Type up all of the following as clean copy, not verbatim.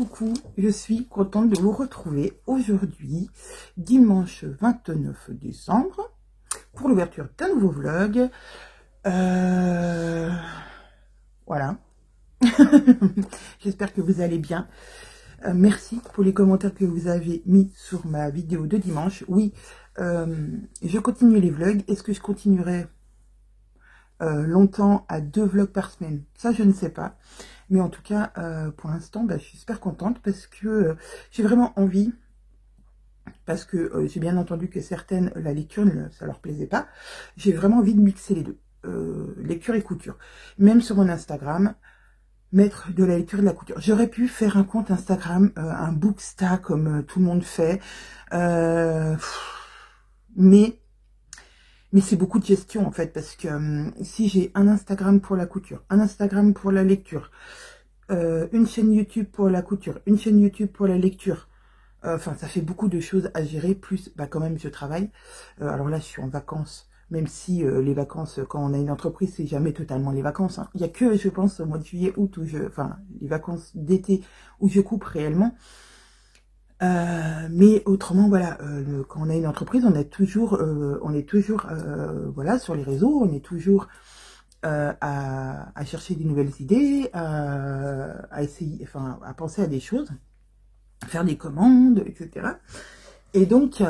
coucou, je suis contente de vous retrouver aujourd'hui, dimanche 29 décembre, pour l'ouverture d'un nouveau vlog. Voilà. J'espère que vous allez bien. Merci pour les commentaires que vous avez mis sur ma vidéo de dimanche. Oui, je continue les vlogs. Est-ce que je continuerai longtemps à 2 vlogs par semaine? Ça, je ne sais pas. Mais en tout cas, pour l'instant, je suis super contente parce que j'ai vraiment envie, parce que j'ai bien entendu que certaines, la lecture, ça leur plaisait pas. J'ai vraiment envie de mixer les deux, lecture et couture. Même sur mon Instagram, mettre de la lecture et de la couture. J'aurais pu faire un compte Instagram, un booksta comme tout le monde fait, mais c'est beaucoup de gestion en fait, parce que si j'ai un Instagram pour la couture, un Instagram pour la lecture, une chaîne YouTube pour la couture, une chaîne YouTube pour la lecture, enfin ça fait beaucoup de choses à gérer, plus quand même je travaille. Alors là je suis en vacances, même si les vacances, quand on a une entreprise, c'est jamais totalement les vacances, hein. Il n'y a que, je pense, au mois de juillet, août, où enfin les vacances d'été où je coupe réellement. Mais autrement, voilà, quand on a une entreprise, on est toujours voilà, sur les réseaux, on est toujours à chercher des nouvelles idées, à essayer, enfin, à penser à des choses, à faire des commandes, etc. Et donc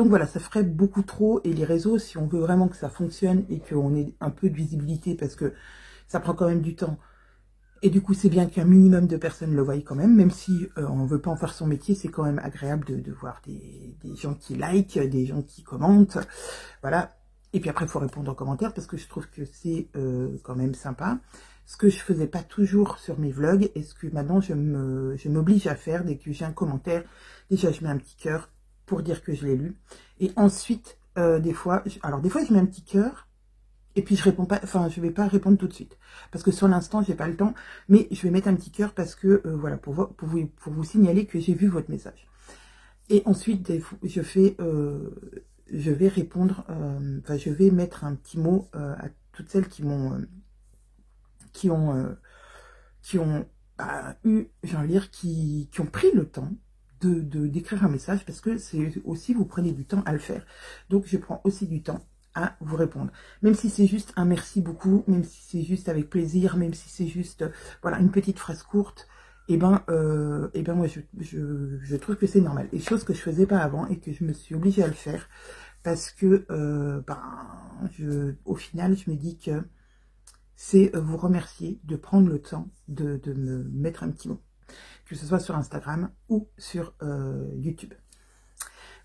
voilà, ça ferait beaucoup trop. Et les réseaux, si on veut vraiment que ça fonctionne et qu'on ait un peu de visibilité, parce que ça prend quand même du temps. Et du coup, c'est bien qu'un minimum de personnes le voient quand même si on ne veut pas en faire son métier, c'est quand même agréable de voir des gens qui likent, des gens qui commentent, voilà. Et puis après, il faut répondre aux commentaires, parce que je trouve que c'est quand même sympa. Ce que je faisais pas toujours sur mes vlogs, et ce que maintenant je m'oblige à faire dès que j'ai un commentaire. Déjà, je mets un petit cœur pour dire que je l'ai lu. Et ensuite, des fois, je mets un petit cœur, et puis je réponds pas, enfin je vais pas répondre tout de suite, parce que sur l'instant j'ai pas le temps, mais je vais mettre un petit cœur parce que voilà, pour vous signaler que j'ai vu votre message. Et ensuite je vais répondre, enfin je vais mettre un petit mot à toutes celles qui ont eu, j'ai envie de dire, qui ont pris le temps d'écrire un message, parce que c'est aussi, vous prenez du temps à le faire, donc je prends aussi du temps à vous répondre, même si c'est juste un merci beaucoup, même si c'est juste avec plaisir, même si c'est juste voilà, une petite phrase courte, et moi je trouve que c'est normal, et chose que je faisais pas avant et que je me suis obligée à le faire, parce que au final je me dis que c'est vous remercier de prendre le temps de me mettre un petit mot, que ce soit sur Instagram ou sur YouTube.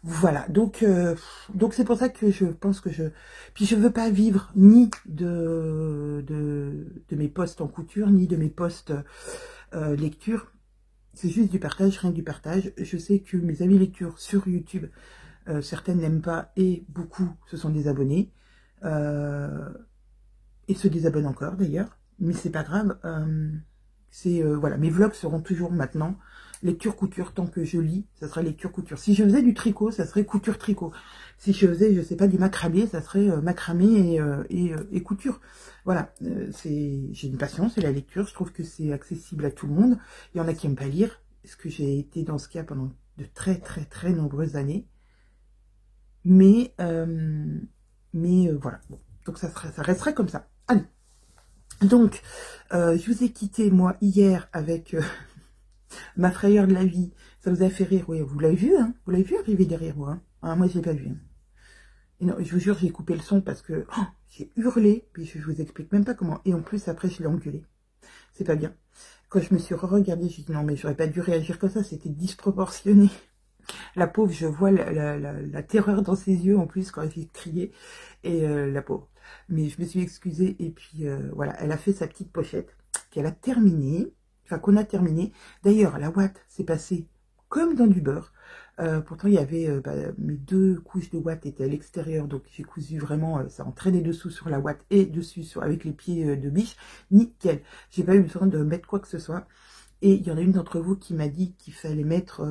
Voilà, donc c'est pour ça que je pense que puis je veux pas vivre ni de mes posts en couture, ni de mes posts lecture. C'est juste du partage, rien que du partage. Je sais que mes amis lecture sur YouTube, certaines n'aiment pas, et beaucoup ce sont des abonnés. Et se désabonnent encore d'ailleurs, mais c'est pas grave. Voilà, mes vlogs seront toujours maintenant lecture couture. Tant que je lis, ça sera lecture couture. Si je faisais du tricot, ça serait couture tricot. Si je faisais, je sais pas, du macramé, ça serait macramé et couture. Voilà, j'ai une passion, c'est la lecture. Je trouve que c'est accessible à tout le monde. Il y en a qui aiment pas lire, parce que j'ai été dans ce cas pendant de très très très nombreuses années. Mais voilà, bon. Donc ça resterait comme ça. Allez. Donc, je vous ai quitté, moi, hier, avec ma frayeur de la vie. Ça vous a fait rire, oui, vous l'avez vu, hein? Vous l'avez vu arriver derrière moi, hein? Ah, moi, je l'ai pas vu. Hein. Et non, je vous jure, j'ai coupé le son parce que j'ai hurlé, puis je vous explique même pas comment. Et en plus, après, je l'ai engueulé. C'est pas bien. Quand je me suis re-regardée, j'ai dit non, mais j'aurais pas dû réagir comme ça, c'était disproportionné. La pauvre, je vois la terreur dans ses yeux, en plus, quand j'ai crié. Et la pauvre. Mais je me suis excusée, et puis voilà, elle a fait sa petite pochette, qu'elle a terminée, enfin qu'on a terminée. D'ailleurs, la ouate s'est passée comme dans du beurre. Pourtant, il y avait, mes 2 couches de ouate étaient à l'extérieur, donc j'ai cousu vraiment, ça entraînait dessous sur la ouate et dessus avec les pieds de biche. Nickel. J'ai pas eu besoin de mettre quoi que ce soit. Et il y en a une d'entre vous qui m'a dit qu'il fallait mettre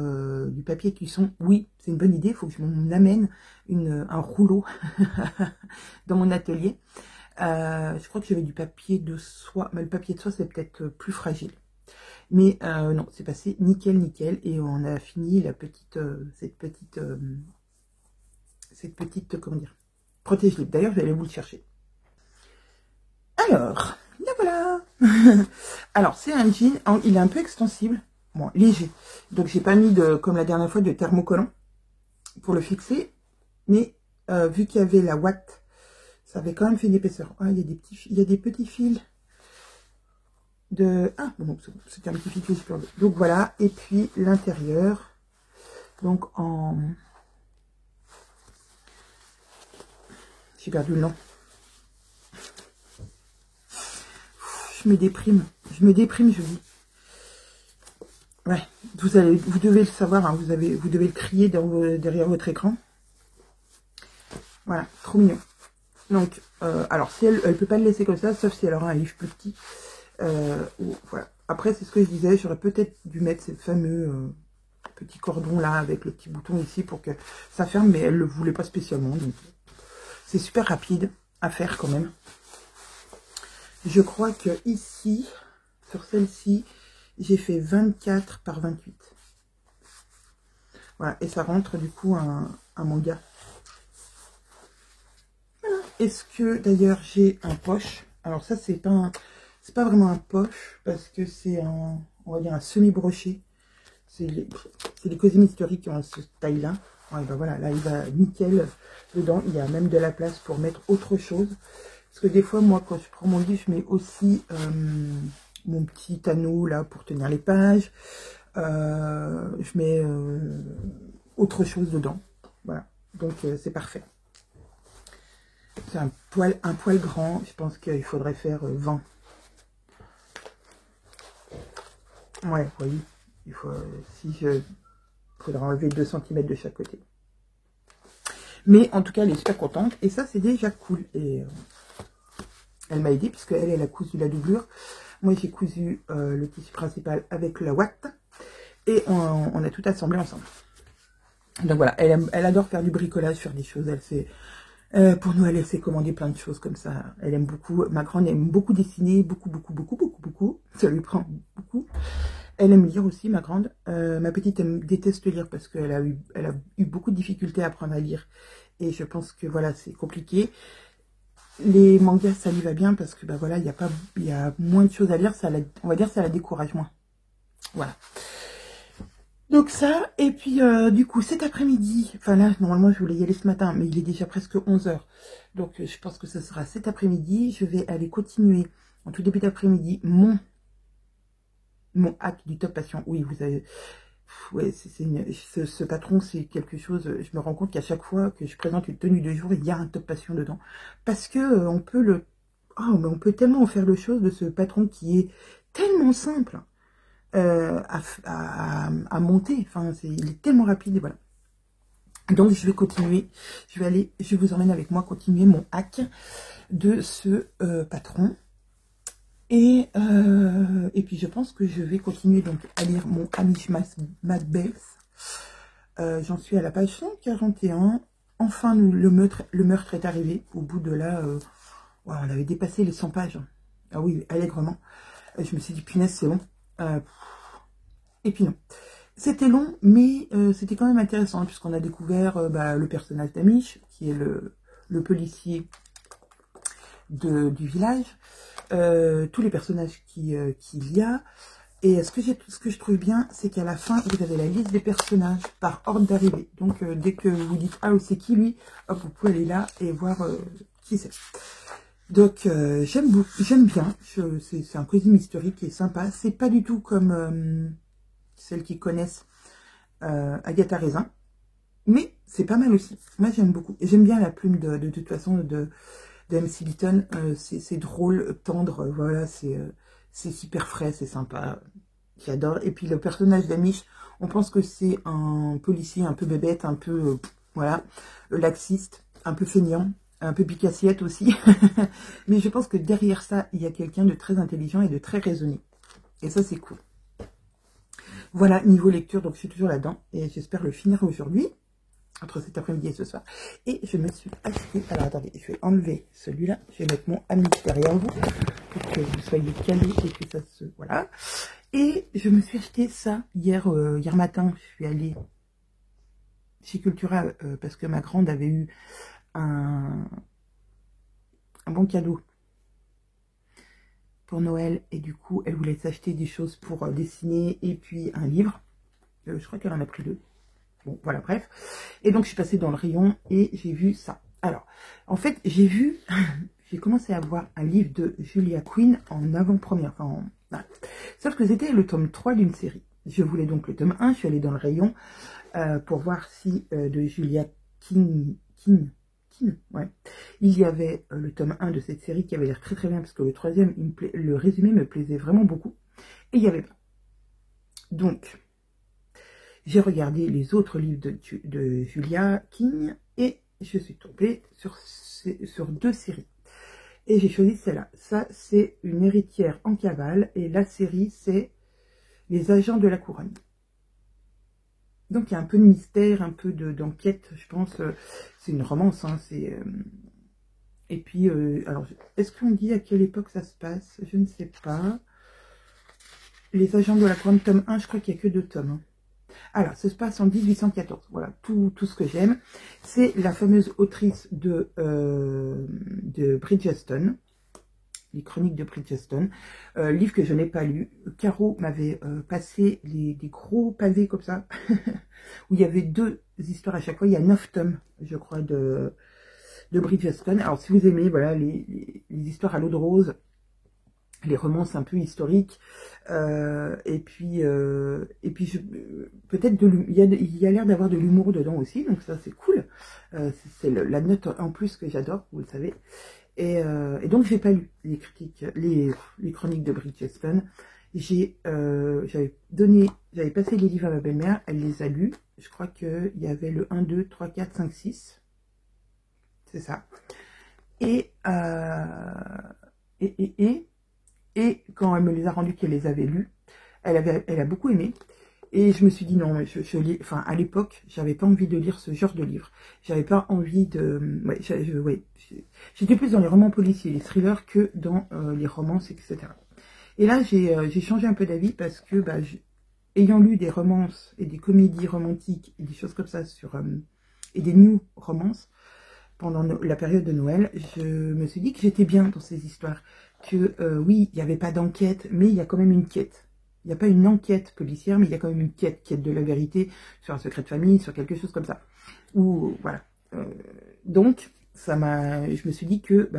du papier cuisson. Oui, c'est une bonne idée, il faut que je m'en amène un rouleau dans mon atelier. Je crois que j'avais du papier de soie, mais le papier de soie c'est peut-être plus fragile. Mais non, c'est passé nickel, nickel. Et on a fini la petite, cette petite, comment dire, protège-lip. D'ailleurs, je vais aller vous le chercher. Alors, là voilà. Alors, c'est un jean, il est un peu extensible, bon, léger. Donc, j'ai pas mis, comme la dernière fois, de thermocollant pour le fixer. Mais, vu qu'il y avait la ouate, ça avait quand même fait une épaisseur. Ah, il y a des petits fils de... Ah, bon, c'était un petit fil que j'ai perdu. Donc, voilà. Et puis, l'intérieur, donc, en... J'ai perdu le nom. Je me déprime, je dis. Ouais, vous devez le savoir, hein, vous devez le crier derrière votre écran. Voilà, trop mignon. Donc, alors si elle peut pas le laisser comme ça, sauf si elle aura un livre plus petit. Voilà. Après, c'est ce que je disais, j'aurais peut-être dû mettre ces fameux petits cordons là avec le petit bouton ici pour que ça ferme, mais elle le voulait pas spécialement. Donc, c'est super rapide à faire quand même. Je crois que ici, sur celle-ci, j'ai fait 24 par 28. Voilà, et ça rentre du coup un manga. Voilà. Est-ce que d'ailleurs j'ai un poche? Alors ça c'est pas vraiment un poche parce que c'est on va dire un semi-broché. C'est les Cosy Mystery qui ont ce taille-là. Ouais, ben voilà, là il va nickel dedans. Il y a même de la place pour mettre autre chose. Parce que des fois, moi, quand je prends mon livre, je mets aussi mon petit anneau là pour tenir les pages. Je mets autre chose dedans. Voilà, donc c'est parfait. C'est un poil grand. Je pense qu'il faudrait faire 20. Ouais, vous voyez, il faudra enlever 2 cm de chaque côté. Mais en tout cas, elle est super contente. Et ça, c'est déjà cool. Et elle m'a aidé puisque elle a cousu la doublure. Moi, j'ai cousu le tissu principal avec la ouate. Et on a tout assemblé ensemble. Donc voilà, elle adore faire du bricolage, faire des choses. Pour Noël, elle s'est commandé plein de choses comme ça. Elle aime beaucoup. Ma grande aime beaucoup dessiner, beaucoup. Ça lui prend beaucoup. Elle aime lire aussi, ma grande. Ma petite déteste lire parce qu'elle a eu beaucoup de difficultés à apprendre à lire. Et je pense que voilà, c'est compliqué. Les mangas, ça lui va bien parce que bah voilà, il y a moins de choses à lire. On va dire ça la décourage moins. Voilà. Donc ça, et puis du coup cet après-midi, enfin là normalement je voulais y aller ce matin, mais il est déjà presque 11 h. Donc je pense que ce sera cet après-midi. Je vais aller continuer en tout début d'après-midi mon hack du top passion. Oui, vous avez... Ouais, ce patron, c'est quelque chose... Je me rends compte qu'à chaque fois que je présente une tenue de jour, il y a un top passion dedans. Parce que on peut le... Oh, mais on peut tellement en faire le chose de ce patron qui est tellement simple à monter. Enfin, il est tellement rapide et voilà. Donc, je vais continuer. Je vous emmène avec moi continuer mon hack de ce patron. Et puis, je pense que je vais continuer donc à lire mon Amish Macbeth. J'en suis à la page 141. Enfin, le meurtre est arrivé. Au bout de là, ouais, on avait dépassé les 100 pages. Ah oui, allègrement. Je me suis dit, punaise, c'est long. Et puis non. C'était long, mais c'était quand même intéressant, puisqu'on a découvert le personnage d'Amish, qui est le policier du village. Tous les personnages qu'il y a. Et ce que je trouve bien, c'est qu'à la fin, vous avez la liste des personnages par ordre d'arrivée. Donc, dès que vous dites, ah, c'est qui lui, hop, vous pouvez aller là et voir qui c'est. Donc, j'aime bien. C'est un Cosy Mystery qui est sympa. C'est pas du tout comme celles qui connaissent Agatha Raisin. Mais c'est pas mal aussi. Moi, j'aime beaucoup. Et j'aime bien la plume de toute façon de MC Lytton. C'est drôle, tendre. Voilà, c'est super frais, c'est sympa. J'adore. Et puis le personnage d'Amish, on pense que c'est un policier un peu bébête, un peu, voilà, laxiste, un peu feignant, un peu pique-assiette aussi. Mais je pense que derrière ça, il y a quelqu'un de très intelligent et de très raisonné. Et ça, c'est cool. Voilà, niveau lecture, donc je suis toujours là-dedans. Et j'espère le finir aujourd'hui. entre cet après-midi et ce soir. Et je me suis acheté... Alors, attendez, je vais enlever celui-là. Je vais mettre mon ami derrière vous pour que vous soyez calés et que ça se... Voilà. Et je me suis acheté ça hier matin. Je suis allée chez Cultura parce que ma grande avait eu un bon cadeau pour Noël. Et du coup, elle voulait s'acheter des choses pour dessiner et puis un livre. Je crois qu'elle en a pris 2. Bon, voilà, bref. Et donc, je suis passée dans le rayon et j'ai vu ça. Alors, en fait, j'ai vu... j'ai commencé à voir un livre de Julia Quinn en avant-première. Enfin, voilà. Sauf que c'était le tome 3 d'une série. Je voulais donc le tome 1. Je suis allée dans le rayon pour voir si de Julia Quinn, ouais. Il y avait le tome 1 de cette série qui avait l'air très très bien parce que le troisième, le résumé me plaisait vraiment beaucoup. Et il n'y avait pas. Donc... j'ai regardé les autres livres de Julia King et je suis tombée sur 2 séries. Et j'ai choisi celle-là. Ça, c'est Une héritière en cavale et la série, c'est Les agents de la couronne. Donc, il y a un peu de mystère, un peu d'enquête, je pense. C'est une romance, hein, et puis, alors, est-ce qu'on dit à quelle époque ça se passe? Je ne sais pas. Les agents de la couronne, tome 1, je crois qu'il n'y a que 2 tomes. Hein. Alors, ça se passe en 1814. Voilà, tout ce que j'aime. C'est la fameuse autrice de Bridgerton, les chroniques de Bridgerton, livre que je n'ai pas lu. Caro m'avait passé des gros pavés comme ça, où il y avait 2 histoires à chaque fois. Il y a 9 tomes, je crois, de Bridgerton. Alors, si vous aimez, voilà, les histoires à l'eau de rose, les romances un peu historiques, et puis peut-être il y a l'air d'avoir de l'humour dedans aussi, donc ça c'est cool. C'est la note en plus que j'adore, vous le savez. Et donc j'ai pas lu les critiques, les chroniques de Bridgerton. J'avais passé les livres à ma belle-mère, elle les a lus. Je crois qu'il y avait le 1, 2, 3, 4, 5, 6. C'est ça. Et quand elle me les a rendus, qu'elle les avait lus, elle a beaucoup aimé. Et je me suis dit non, mais je lis, enfin à l'époque, j'avais pas envie de lire ce genre de livre. J'avais pas envie de, j'étais plus dans les romans policiers, les thrillers que dans les romances, etc. Et là, j'ai changé un peu d'avis parce que, ayant lu des romances et des comédies romantiques et des choses comme ça et des new romances pendant la période de Noël, je me suis dit que j'étais bien dans ces histoires. Que oui, il n'y avait pas d'enquête, mais il y a quand même une quête. Il n'y a pas une enquête policière, mais il y a quand même une quête de la vérité sur un secret de famille, sur quelque chose comme ça. Ou voilà. Donc, je me suis dit que,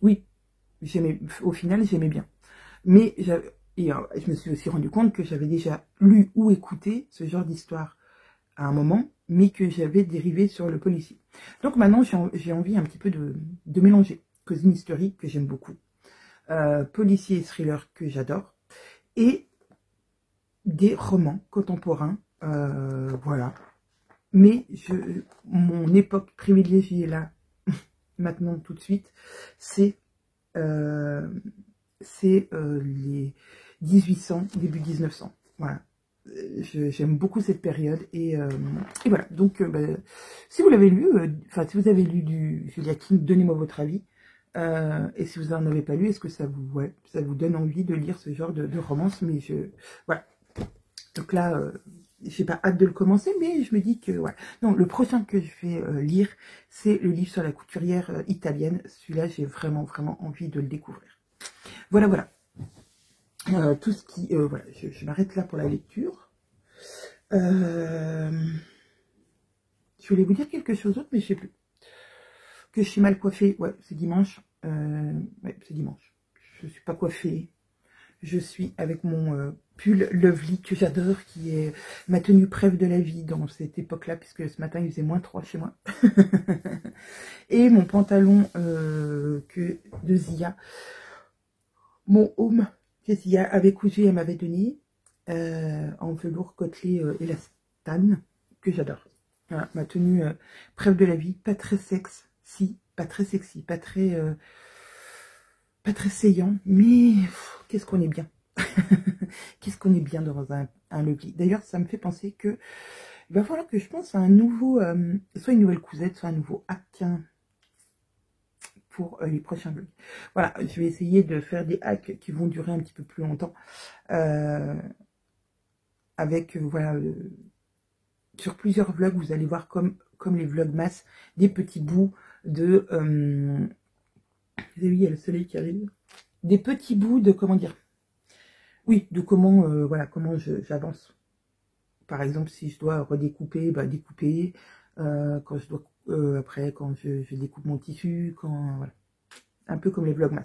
oui, au final, j'aimais bien. Mais je me suis aussi rendu compte que j'avais déjà lu ou écouté ce genre d'histoire à un moment, mais que j'avais dérivé sur le policier. Donc maintenant, j'ai envie un petit peu de mélanger. Cosy Mystery, que j'aime beaucoup. Policier et thriller, que j'adore. Et des romans contemporains. Voilà. Mais mon époque privilégiée là, maintenant, tout de suite, c'est les 1800, début 1900. Voilà. J'aime beaucoup cette période et voilà. Donc, si vous l'avez lu, si vous avez lu du Julia King, donnez-moi votre avis. Et si vous n'en avez pas lu, est-ce que ça vous donne envie de lire ce genre de romance? Mais voilà. Donc là, j'ai pas hâte de le commencer, mais je me dis que voilà. Non, le prochain que je vais lire, c'est le livre sur la couturière italienne. Celui-là, j'ai vraiment envie de le découvrir. Voilà, voilà. Tout ce qui... voilà, je m'arrête là pour la lecture. Je voulais vous dire quelque chose d'autre, mais je sais plus. Que je suis mal coiffée. Ouais, c'est dimanche. Ouais, c'est dimanche. Je suis pas coiffée. Je suis avec mon pull Lovely que j'adore, qui est ma tenue préf de la vie dans cette époque-là, puisque ce matin, il faisait -3 chez moi. Et mon pantalon de Zia. Mon home que Zia avait cousu, elle m'avait donné en velours côtelé élastane, que j'adore. Voilà, ma tenue préf de la vie, pas très sexy, pas très saillant, mais qu'est-ce qu'on est bien. Qu'est-ce qu'on est bien dans un Lovely. D'ailleurs, ça me fait penser que il va falloir que je pense à un nouveau, soit une nouvelle cousette, soit un nouveau hack pour les prochains vlogs. Voilà, je vais essayer de faire des hacks qui vont durer un petit peu plus longtemps. Avec, voilà, sur plusieurs vlogs, vous allez voir comme les vlogmas, des petits bouts de... vous avez vu, il y a le soleil qui arrive. Des petits bouts de, comment dire, oui, de comment, voilà, comment j'avance. Par exemple, si je dois redécouper, bah, découper. Quand je dois, après, quand je découpe mon tissu, quand, voilà. Un peu comme les vlogmas.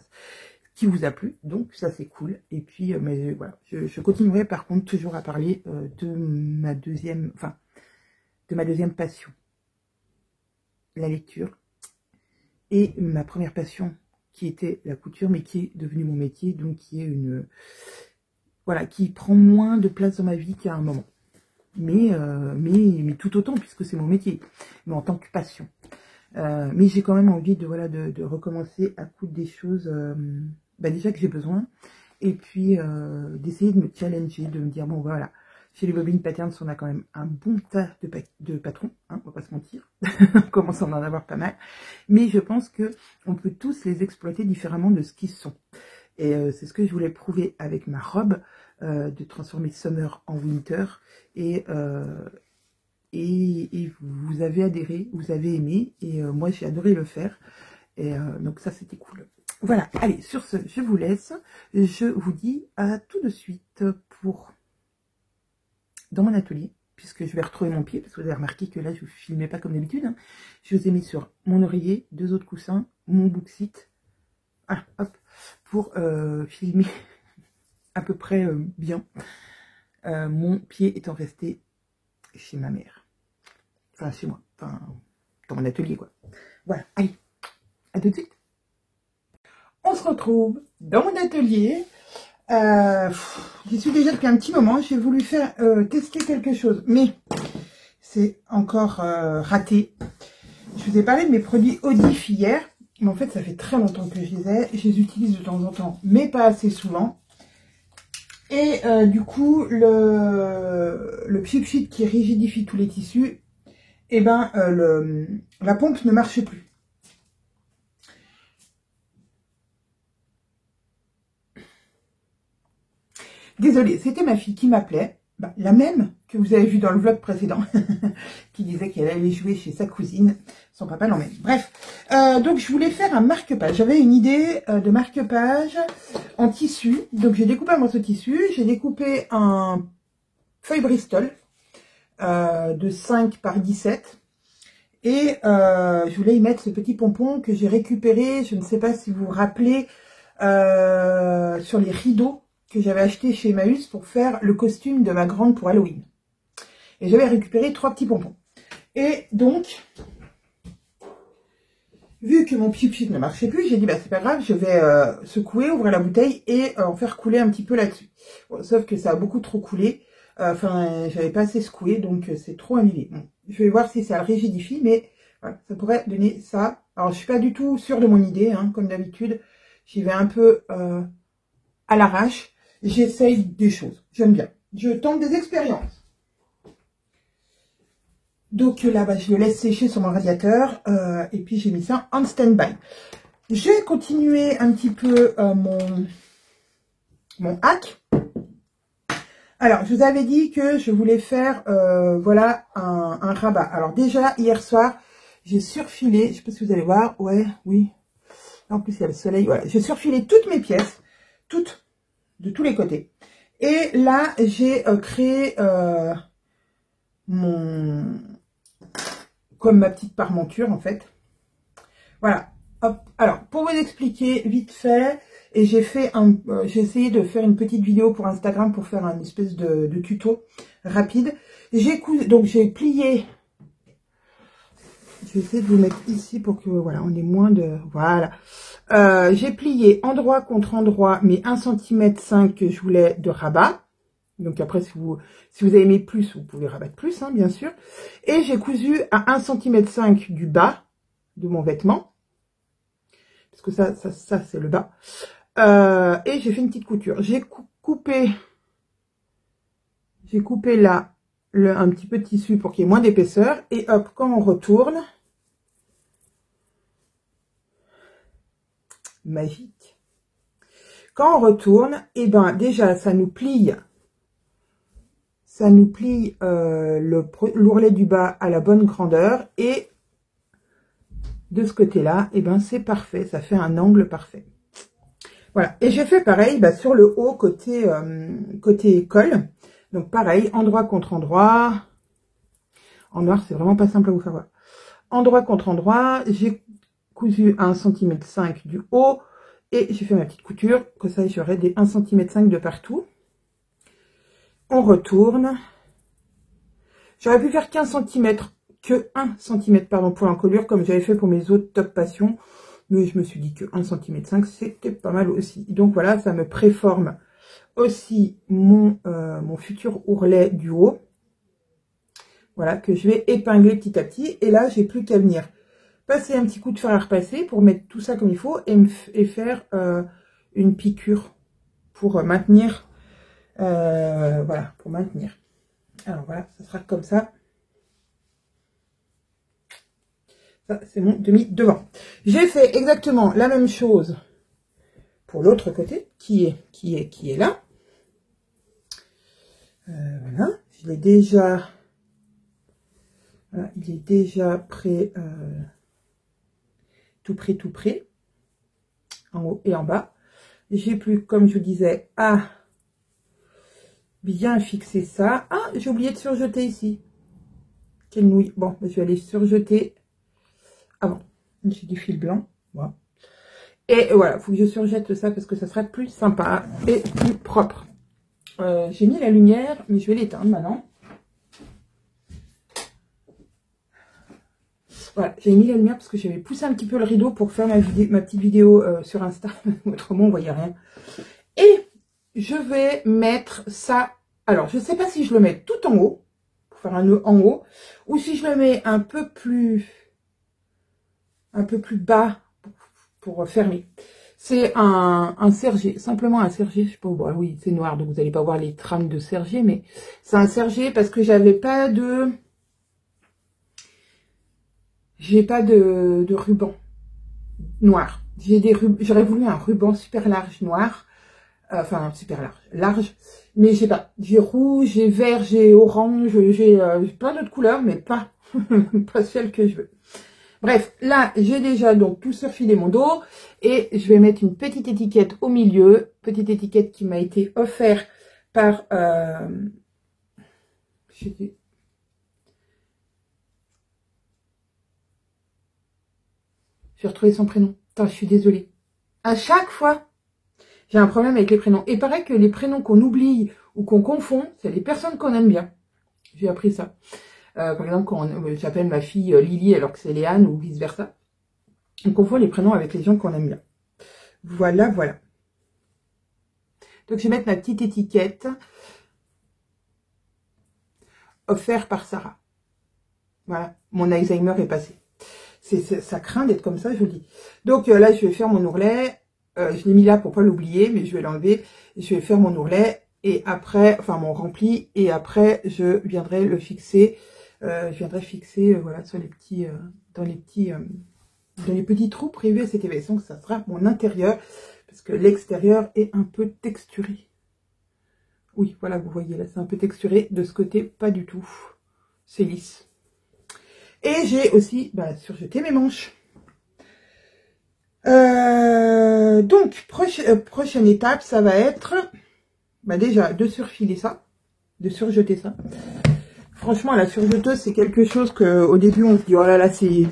Qui vous a plu, donc ça c'est cool. Et puis, mais voilà, je continuerai par contre toujours à parler de ma deuxième, enfin, de ma deuxième passion, la lecture. Et ma première passion, qui était la couture, mais qui est devenue mon métier, donc qui est une... Voilà, qui prend moins de place dans ma vie qu'à un moment. Mais tout autant, puisque c'est mon métier, mais en tant que passion. Mais j'ai quand même envie de, voilà, de recommencer à coudre des choses, bah déjà que j'ai besoin, et puis d'essayer de me challenger, de me dire, bon voilà, chez les Bobines Patterns, on a quand même un bon tas de patrons, hein, on va pas se mentir, on commence à en avoir pas mal, mais je pense que on peut tous les exploiter différemment de ce qu'ils sont. Et c'est ce que je voulais prouver avec ma robe, de transformer Summer en Winter, et vous avez adhéré, vous avez aimé, et moi j'ai adoré le faire, et donc ça c'était cool. Voilà, allez, sur ce, je vous laisse, je vous dis à tout de suite pour dans mon atelier, puisque je vais retrouver mon pied, parce que vous avez remarqué que là je ne filmais pas comme d'habitude, hein. Je vous ai mis sur mon oreiller, 2 autres coussins, mon booksite, ah, hop, pour filmer à peu près bien, mon pied étant resté chez ma mère. Enfin, chez moi. Enfin, dans mon atelier, quoi. Voilà. Allez. À tout de suite. On se retrouve dans mon atelier. J'y suis déjà depuis un petit moment. J'ai voulu faire tester quelque chose. Mais c'est encore raté. Je vous ai parlé de mes produits Audif hier. Mais en fait, ça fait très longtemps que je les ai. Je les utilise de temps en temps, mais pas assez souvent. Et du coup, le Pchit Pchit qui rigidifie tous les tissus, et ben la pompe ne marchait plus. Désolée, c'était ma fille qui m'appelait, bah, la même que vous avez vu dans le vlog précédent, qui disait qu'elle allait jouer chez sa cousine, son papa l'emmène. Bref, donc je voulais faire un marque-page. J'avais une idée de marque-page en tissu. Donc j'ai découpé un morceau de tissu, j'ai découpé un feuille Bristol de 5 par 17. Et je voulais y mettre ce petit pompon que j'ai récupéré, je ne sais pas si vous vous rappelez, sur les rideaux que j'avais acheté chez Emmaüs pour faire le costume de ma grande pour Halloween. Et j'avais récupéré 3 petits pompons. Et donc, vu que mon Pchit ne marchait plus, j'ai dit, bah c'est pas grave, je vais secouer, ouvrir la bouteille et en faire couler un petit peu là-dessus. Bon, sauf que ça a beaucoup trop coulé. Enfin, j'avais pas assez secoué, donc c'est trop annulé. Bon, je vais voir si ça le rigidifie, mais voilà, ça pourrait donner ça. Alors, je suis pas du tout sûre de mon idée, hein, comme d'habitude. J'y vais un peu à l'arrache. J'essaye des choses. J'aime bien. Je tente des expériences. Donc là, bah, je le laisse sécher sur mon radiateur. Et puis, j'ai mis ça en stand-by. Je vais continuer un petit peu mon hack. Alors, je vous avais dit que je voulais faire, voilà, un rabat. Alors déjà, hier soir, j'ai surfilé, je sais pas si vous allez voir, ouais, oui. En plus, il y a le soleil, voilà. J'ai surfilé toutes mes pièces, toutes, de tous les côtés. Et là, j'ai créé comme ma petite parmenture, en fait. Voilà, hop. Alors, pour vous expliquer vite fait... Et j'ai essayé de faire une petite vidéo pour Instagram pour faire un espèce de tuto rapide. Donc j'ai plié. Je vais essayer de vous mettre ici pour que voilà, on ait moins de. Voilà. J'ai plié endroit contre endroit mes 1,5 cm que je voulais de rabat. Donc après, si vous avez aimé plus, vous pouvez rabattre plus, hein, bien sûr. Et j'ai cousu à 1,5 cm du bas de mon vêtement. Parce que ça c'est le bas. Et j'ai fait une petite couture. J'ai coupé là un petit peu de tissu pour qu'il y ait moins d'épaisseur. Et hop, quand on retourne, magique. Quand on retourne, et ben déjà ça nous plie l'ourlet du bas à la bonne grandeur. Et de ce côté-là, et ben c'est parfait, ça fait un angle parfait. Voilà, et j'ai fait pareil sur le haut côté col. Donc pareil, endroit contre endroit. En noir, c'est vraiment pas simple à vous faire voir. Endroit contre endroit, j'ai cousu à 1,5 cm du haut et j'ai fait ma petite couture, que ça j'aurai des 1,5 cm de partout. On retourne. J'aurais pu faire que 1 cm pardon, pour l'encolure, comme j'avais fait pour mes autres top passion. Mais je me suis dit que 1,5 cm, c'était pas mal aussi. Donc voilà, ça me préforme aussi mon futur ourlet du haut. Voilà, que je vais épingler petit à petit. Et là, j'ai plus qu'à venir passer un petit coup de fer à repasser pour mettre tout ça comme il faut et faire une piqûre pour maintenir. Voilà, pour maintenir. Alors voilà, ça sera comme ça. Ça, c'est mon demi devant. J'ai fait exactement la même chose pour l'autre côté, qui est là. Voilà, je l'ai déjà. Voilà, il est déjà prêt, tout prêt, en haut et en bas. J'ai plus, comme je vous disais, à bien fixer ça. Ah, j'ai oublié de surjeter ici. Quelle nouille. Bon, je vais aller surjeter avant. J'ai du fil blanc. Voilà. Et voilà, il faut que je surjette ça parce que ça sera plus sympa et plus propre. J'ai mis la lumière, mais je vais l'éteindre maintenant. Voilà, j'ai mis la lumière parce que j'avais poussé un petit peu le rideau pour faire ma petite vidéo sur Insta. Autrement, on voyait rien. Et je vais mettre ça. Alors, je ne sais pas si je le mets tout en haut, pour faire un nœud en haut, ou si je le mets un peu plus bas pour fermer. C'est un sergé, simplement un sergé. Je sais pas, bon, oui, c'est noir, donc vous n'allez pas voir les trames de sergé, mais c'est un sergé parce que j'avais pas de... J'ai pas de ruban noir. J'aurais voulu un ruban super large noir. Enfin, super large. Mais j'ai pas. J'ai rouge, j'ai vert, j'ai orange, j'ai plein d'autres couleurs, mais pas, pas celle que je veux. Bref, là, j'ai déjà donc tout surfilé mon dos. Et je vais mettre une petite étiquette au milieu. Petite étiquette qui m'a été offerte par... J'ai retrouvé son prénom. Attends, je suis désolée. À chaque fois, j'ai un problème avec les prénoms. Et pareil que les prénoms qu'on oublie ou qu'on confond, c'est les personnes qu'on aime bien. J'ai appris ça. Par exemple, quand j'appelle ma fille Lily alors que c'est Léane ou vice versa. On confond les prénoms avec les gens qu'on aime bien. Voilà, voilà. Donc, je vais mettre ma petite étiquette offerte par Sarah. Voilà, mon Alzheimer est passé. Ça craint d'être comme ça, je vous dis. Donc là, je vais faire mon ourlet. Je l'ai mis là pour pas l'oublier, mais je vais l'enlever. Je vais faire mon ourlet et après, enfin mon rempli, et après je viendrai le fixer. Je viendrai fixer, voilà, sur les petits, dans les petits trous prévus à cette évasion, que ça sera mon intérieur, parce que l'extérieur est un peu texturé. Oui, voilà, vous voyez là, c'est un peu texturé. De ce côté, pas du tout. C'est lisse. Et j'ai aussi surjeté mes manches. Donc, prochaine étape, ça va être déjà de surfiler ça, de surjeter ça. Franchement, la surjeteuse, c'est quelque chose que au début, on se dit, oh là là, c'est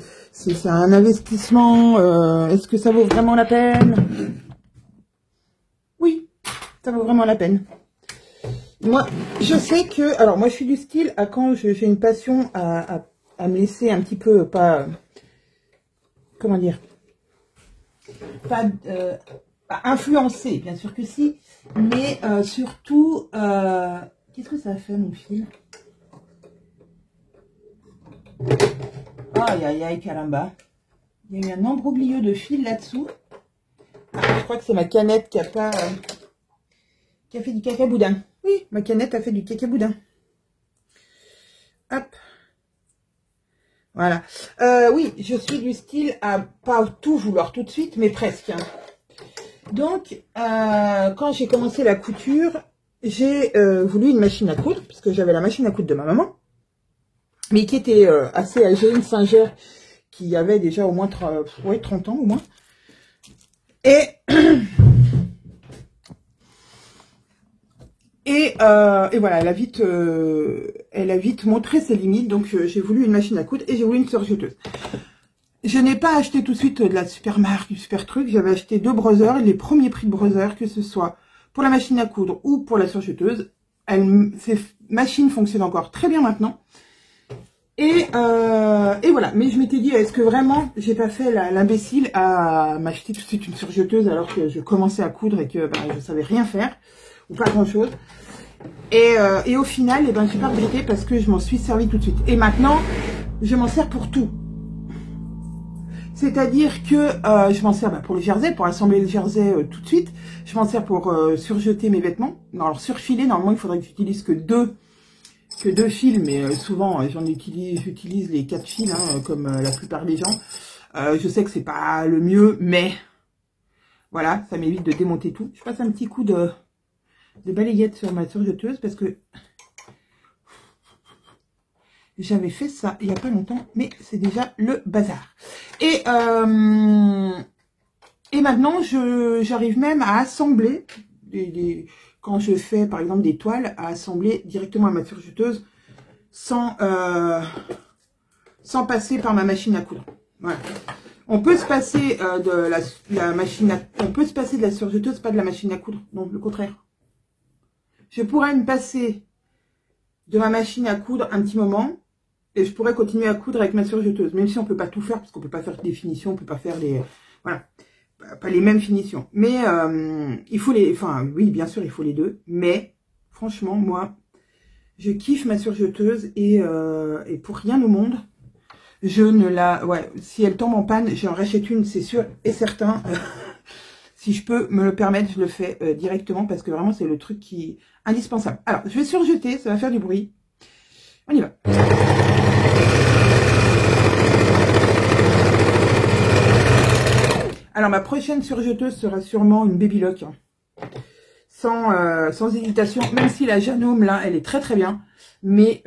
un investissement. Est-ce que ça vaut vraiment la peine? Oui, ça vaut vraiment la peine. Moi, je sais que... Alors, moi, je suis du style, à quand j'ai une passion à me laisser un petit peu, pas... comment dire, pas influencer, bien sûr que si, mais surtout, qu'est-ce que ça a fait mon fil? Aïe aïe aïe, caramba, il y a eu un embroglio de fil là-dessous. Je crois que c'est ma canette qui a pas, qui a fait du cacaboudin. Oui, ma canette a fait du cacaboudin. Hop. Voilà. Oui, je suis du style à pas tout vouloir tout de suite, mais presque. Hein. Donc, quand j'ai commencé la couture, j'ai voulu une machine à coudre, puisque j'avais la machine à coudre de ma maman, mais qui était assez âgée, une Singer, qui avait déjà au moins 30 ans au moins. Et, et voilà, elle a vite montré ses limites, donc j'ai voulu une machine à coudre et j'ai voulu une surjeteuse. Je n'ai pas acheté tout de suite de la super marque, du super truc. J'avais acheté 2 brosseurs, les premiers prix de brosseurs, que ce soit pour la machine à coudre ou pour la surjeteuse. Ces machines fonctionnent encore très bien maintenant. Et voilà. Mais je m'étais dit, est-ce que vraiment j'ai pas fait l'imbécile à m'acheter tout de suite une surjeteuse alors que je commençais à coudre et que je savais rien faire ou pas grand chose. Et au final, j'ai pas regretté parce que je m'en suis servi tout de suite. Et maintenant, je m'en sers pour tout. C'est-à-dire que je m'en sers pour le jersey, pour assembler le jersey tout de suite. Je m'en sers pour surjeter mes vêtements. Non, alors surfiler, normalement il faudrait que j'utilise que deux fils, mais souvent j'utilise les 4 fils, hein, comme la plupart des gens. Je sais que c'est pas le mieux, mais voilà, ça m'évite de démonter tout. Je passe un petit coup de balayette sur ma surjeteuse parce que j'avais fait ça il n'y a pas longtemps, mais c'est déjà le bazar. Et maintenant, j'arrive même à assembler, quand je fais par exemple des toiles, à assembler directement à ma surjeteuse sans passer par ma machine à coudre. Voilà. On peut se passer de la machine à, on peut se passer de la surjeteuse, pas de la machine à coudre. Non, le contraire. Je pourrais me passer de ma machine à coudre un petit moment. Et je pourrais continuer à coudre avec ma surjeteuse, même si on peut pas tout faire, parce qu'on peut pas faire des finitions, on peut pas faire les... Voilà, pas les mêmes finitions. Mais il faut les... Enfin, oui, bien sûr, il faut les deux. Mais, franchement, moi, je kiffe ma surjeteuse et pour rien au monde, je ne la... Ouais, si elle tombe en panne, j'en rachète une, c'est sûr et certain. Si je peux me le permettre, je le fais directement, parce que vraiment, c'est le truc qui est indispensable. Alors, je vais surjeter, ça va faire du bruit. On y va. Alors, ma prochaine surjeteuse sera sûrement une Baby Lock. Hein. Sans hésitation, même si la Janome, là, elle est très très bien. Mais,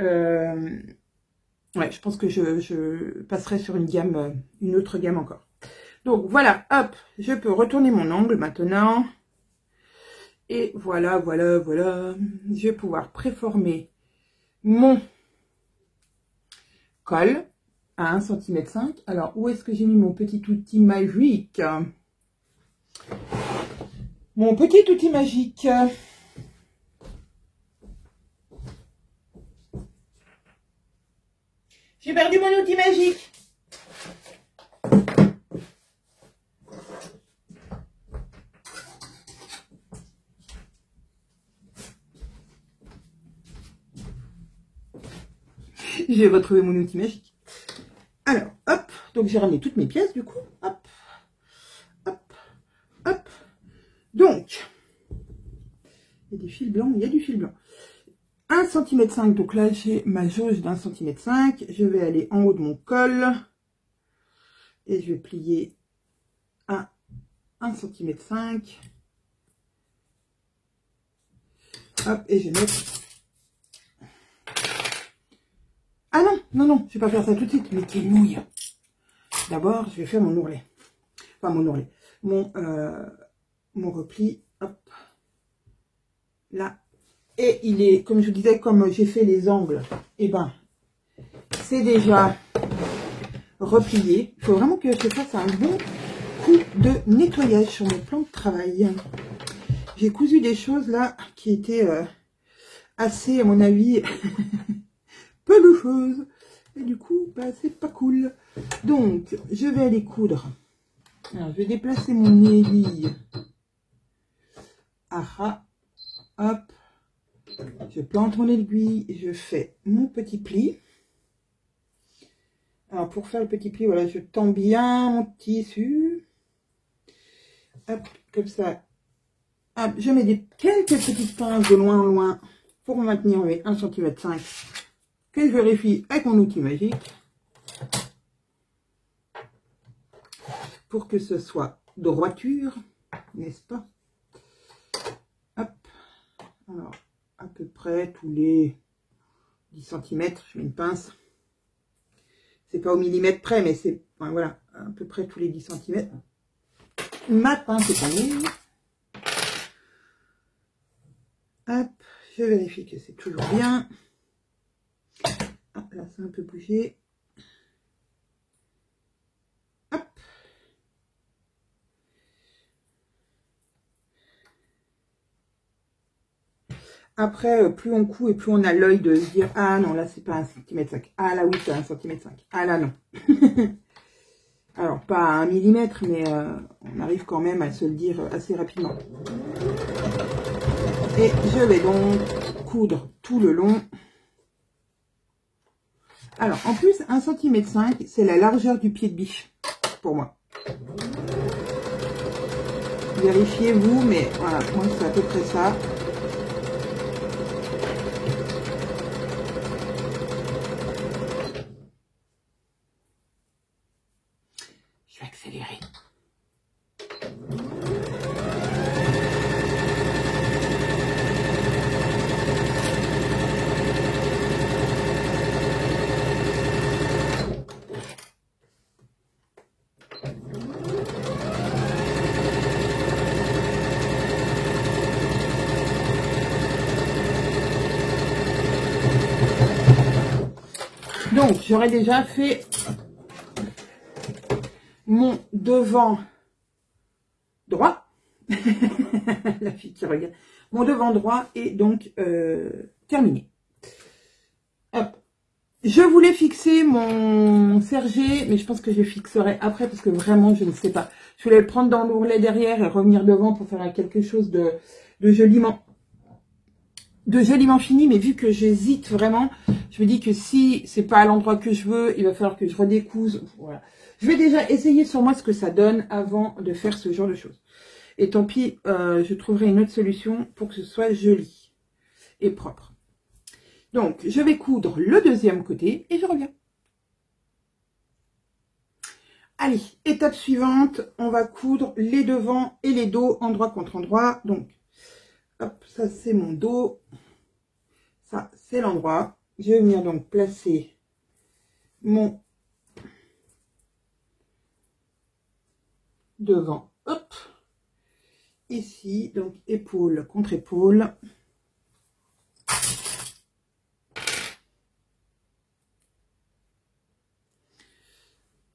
ouais, je pense que je passerai sur une gamme, une autre gamme encore. Donc, voilà, hop, je peux retourner mon angle maintenant. Et voilà, voilà, voilà. Je vais pouvoir préformer mon col à 1,5 cm. Alors, où est-ce que j'ai mis mon petit outil magique? Mon petit outil magique. J'ai perdu mon outil magique. J'ai retrouvé mon outil magique. Alors, hop, donc j'ai ramené toutes mes pièces du coup. Hop, hop, hop. Donc, il y a des fils blancs, il y a du fil blanc. 1,5 cm, donc là j'ai ma jauge d'1,5 cm. Je vais aller en haut de mon col. Et je vais plier à 1,5 cm. Hop, et je vais mettre... Ah non, non, non, je vais pas faire ça tout de suite, mais qui mouille. D'abord, je vais faire mon ourlet. Enfin, mon ourlet. Mon repli, hop. Là. Et il est, comme je vous disais, comme j'ai fait les angles, et ben, c'est déjà replié. Il faut vraiment que je fasse un bon coup de nettoyage sur mon plan de travail. J'ai cousu des choses là qui étaient assez, à mon avis, pelucheuses. Et du coup, bah, c'est pas cool. Donc, je vais aller coudre. Alors, je vais déplacer mon aiguille. Ah, hop. Je plante mon aiguille, je fais mon petit pli. Alors, pour faire le petit pli, voilà, je tends bien mon tissu. Hop, comme ça. Hop, je mets quelques petites pinces de loin en loin pour maintenir les 1,5 cm que je vérifie avec mon outil magique pour que ce soit droiture, n'est-ce pas? Hop. Alors, à peu près tous les 10 cm, je mets une pince. C'est pas au millimètre près, mais c'est, enfin, voilà, à peu près tous les 10 cm. Ma pince est en ligne. Hop, je vérifie que c'est toujours bien. Ah, là, ça a un peu bougé. Hop. Après, plus on coud et plus on a l'œil de se dire, ah non, là, c'est pas 1,5 cm. Ah là, oui, c'est 1,5 cm. Ah là, non. Alors, pas à 1 mm, mais on arrive quand même à se le dire assez rapidement. Et je vais donc coudre tout le long. Alors, en plus, 1,5 cm, c'est la largeur du pied de biche, pour moi. Vérifiez-vous, mais voilà, moi, c'est à peu près ça. Je vais accélérer. Donc, j'aurais déjà fait mon devant droit. La fille qui regarde. Mon devant droit est donc terminé. Hop. Je voulais fixer mon sergé, mais je pense que je fixerai après parce que vraiment, je ne sais pas. Je voulais le prendre dans l'ourlet derrière et revenir devant pour faire quelque chose de joliment fini, mais vu que j'hésite vraiment, je me dis que si c'est pas à l'endroit que je veux, il va falloir que je redécouse. Voilà. Je vais déjà essayer sur moi ce que ça donne avant de faire ce genre de choses. Et tant pis, je trouverai une autre solution pour que ce soit joli et propre. Donc, je vais coudre le deuxième côté et je reviens. Allez, étape suivante, on va coudre les devants et les dos, endroit contre endroit. Donc, hop, ça c'est mon dos. Ça, c'est l'endroit. Je vais venir donc placer mon devant. Hop. Ici, donc épaule contre épaule.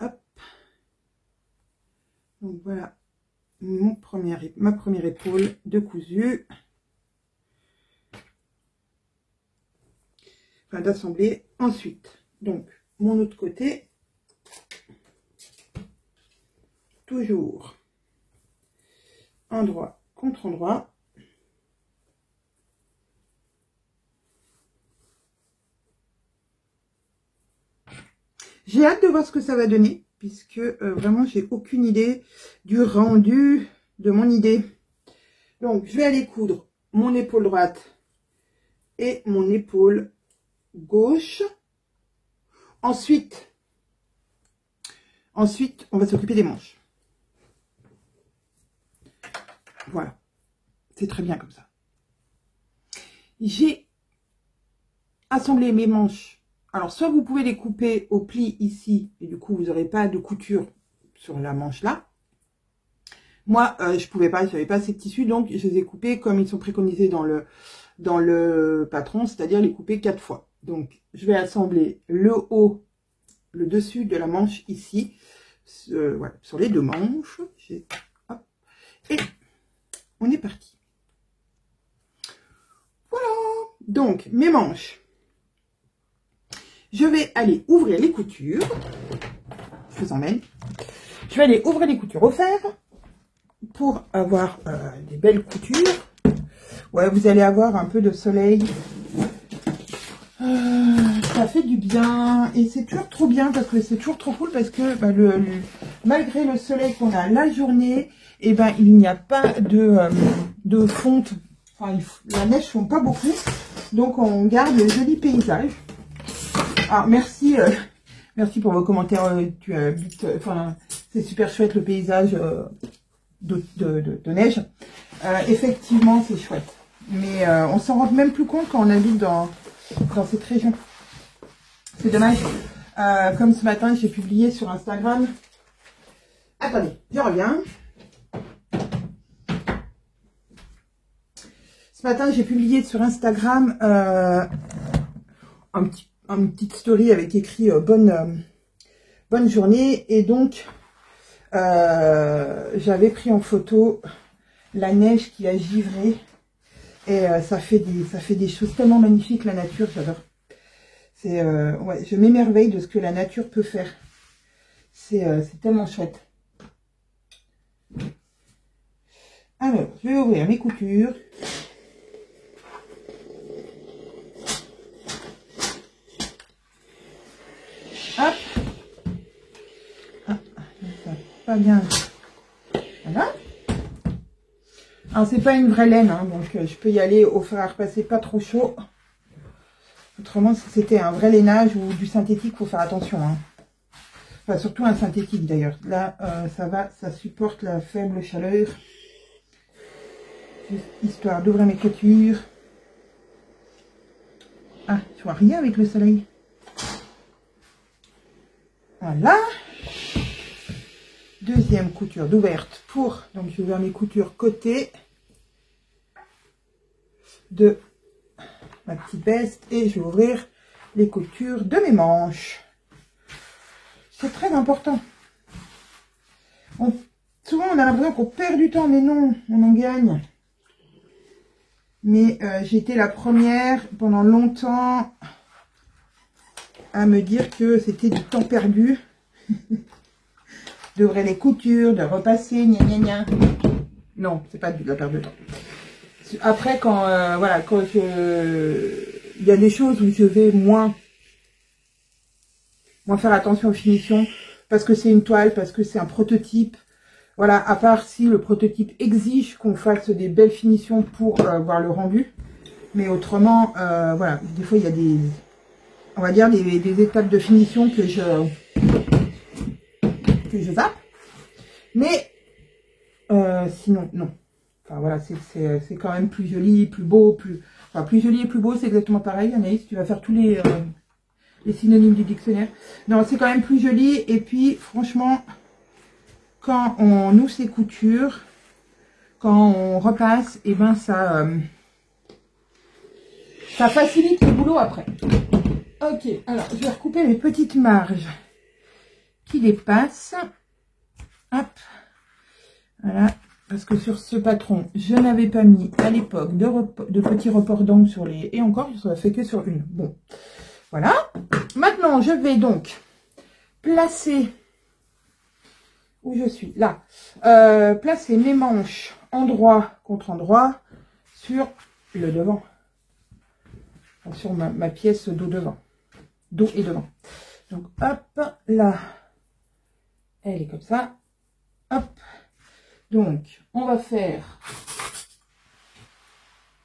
Hop. Donc voilà ma première épaule de cousu. Enfin, d'assembler. Ensuite, donc, mon autre côté. Toujours endroit contre endroit. J'ai hâte de voir ce que ça va donner, puisque vraiment, j'ai aucune idée du rendu de mon idée. Donc, je vais aller coudre mon épaule droite et mon épaule gauche. Ensuite, on va s'occuper des manches. Voilà. C'est très bien comme ça. J'ai assemblé mes manches. Alors, soit vous pouvez les couper au pli ici, et du coup, vous n'aurez pas de couture sur la manche là. Moi, je pouvais pas, je n'avais pas assez de tissu, donc je les ai coupés comme ils sont préconisés dans le patron, c'est-à-dire les couper 4 fois. Donc, je vais assembler le haut, le dessus de la manche ici, voilà, sur les deux manches. Hop, et on est parti. Voilà. Donc, mes manches. Je vais aller ouvrir les coutures. Je vous emmène. Je vais aller ouvrir les coutures au fer pour avoir des belles coutures. Ouais, vous allez avoir un peu de soleil. Ça fait du bien. Et c'est toujours trop bien parce que c'est toujours trop cool parce que bah, malgré le soleil qu'on a la journée, et ben il n'y a pas de fonte. Enfin, la neige ne fond pas beaucoup. Donc on garde le joli paysage. Ah, merci, merci pour vos commentaires. Tu habites, enfin, c'est super chouette le paysage de neige. Effectivement, c'est chouette. Mais on s'en rend même plus compte quand on habite dans cette région. C'est dommage. Comme ce matin, j'ai publié sur Instagram. Attendez, je reviens. Ce matin, j'ai publié sur Instagram une petite story avec écrit bonne journée. Et donc, j'avais pris en photo la neige qui a givré. Et ça fait des choses tellement magnifiques, la nature, j'adore. Ouais, je m'émerveille de ce que la nature peut faire. C'est tellement chouette. Alors, je vais ouvrir mes coutures. Hop. Ah, ça va pas bien. Voilà. Alors, c'est pas une vraie laine, hein, donc je peux y aller au fer à repasser pas trop chaud. Autrement, si c'était un vrai lainage ou du synthétique, il faut faire attention. Hein. Enfin, surtout un synthétique d'ailleurs. Là, ça va, ça supporte la faible chaleur. Juste histoire d'ouvrir mes coutures. Ah, je vois rien avec le soleil. Voilà. Deuxième couture d'ouverte pour... Donc, je vais ouvrir mes coutures côté de ma petite veste. Et je vais ouvrir les coutures de mes manches. C'est très important. Souvent, on a l'impression qu'on perd du temps, mais non, on en gagne. Mais j'ai été la première pendant longtemps à me dire que c'était du temps perdu. D'ouvrir les coutures, de repasser, gna gna gna. Non, c'est pas de la perte de temps. Après, quand voilà, quand il y a des choses où je vais moins faire attention aux finitions, parce que c'est une toile, parce que c'est un prototype. Voilà, à part si le prototype exige qu'on fasse des belles finitions pour voir le rendu. Mais autrement, voilà, des fois il y a des, on va dire, des étapes de finition que je zappe. Mais sinon, non. Enfin voilà, c'est quand même plus joli, plus beau, plus joli et plus beau, c'est exactement pareil. Anaïs, tu vas faire tous les synonymes du dictionnaire. Non, c'est quand même plus joli. Et puis, franchement, quand on ouvre ses coutures, quand on repasse, et ben ça facilite le boulot après. Ok, alors je vais recouper mes petites marges qui dépassent. Hop, voilà, parce que sur ce patron, je n'avais pas mis à l'époque de petits reports d'angles sur les... Et encore, je ne fait que sur une. Bon, voilà. Maintenant, je vais donc placer... Où je suis là, placer mes manches endroit contre endroit sur le devant, sur ma pièce dos devant, dos et devant. Donc hop, là, elle est comme ça, hop. Donc on va faire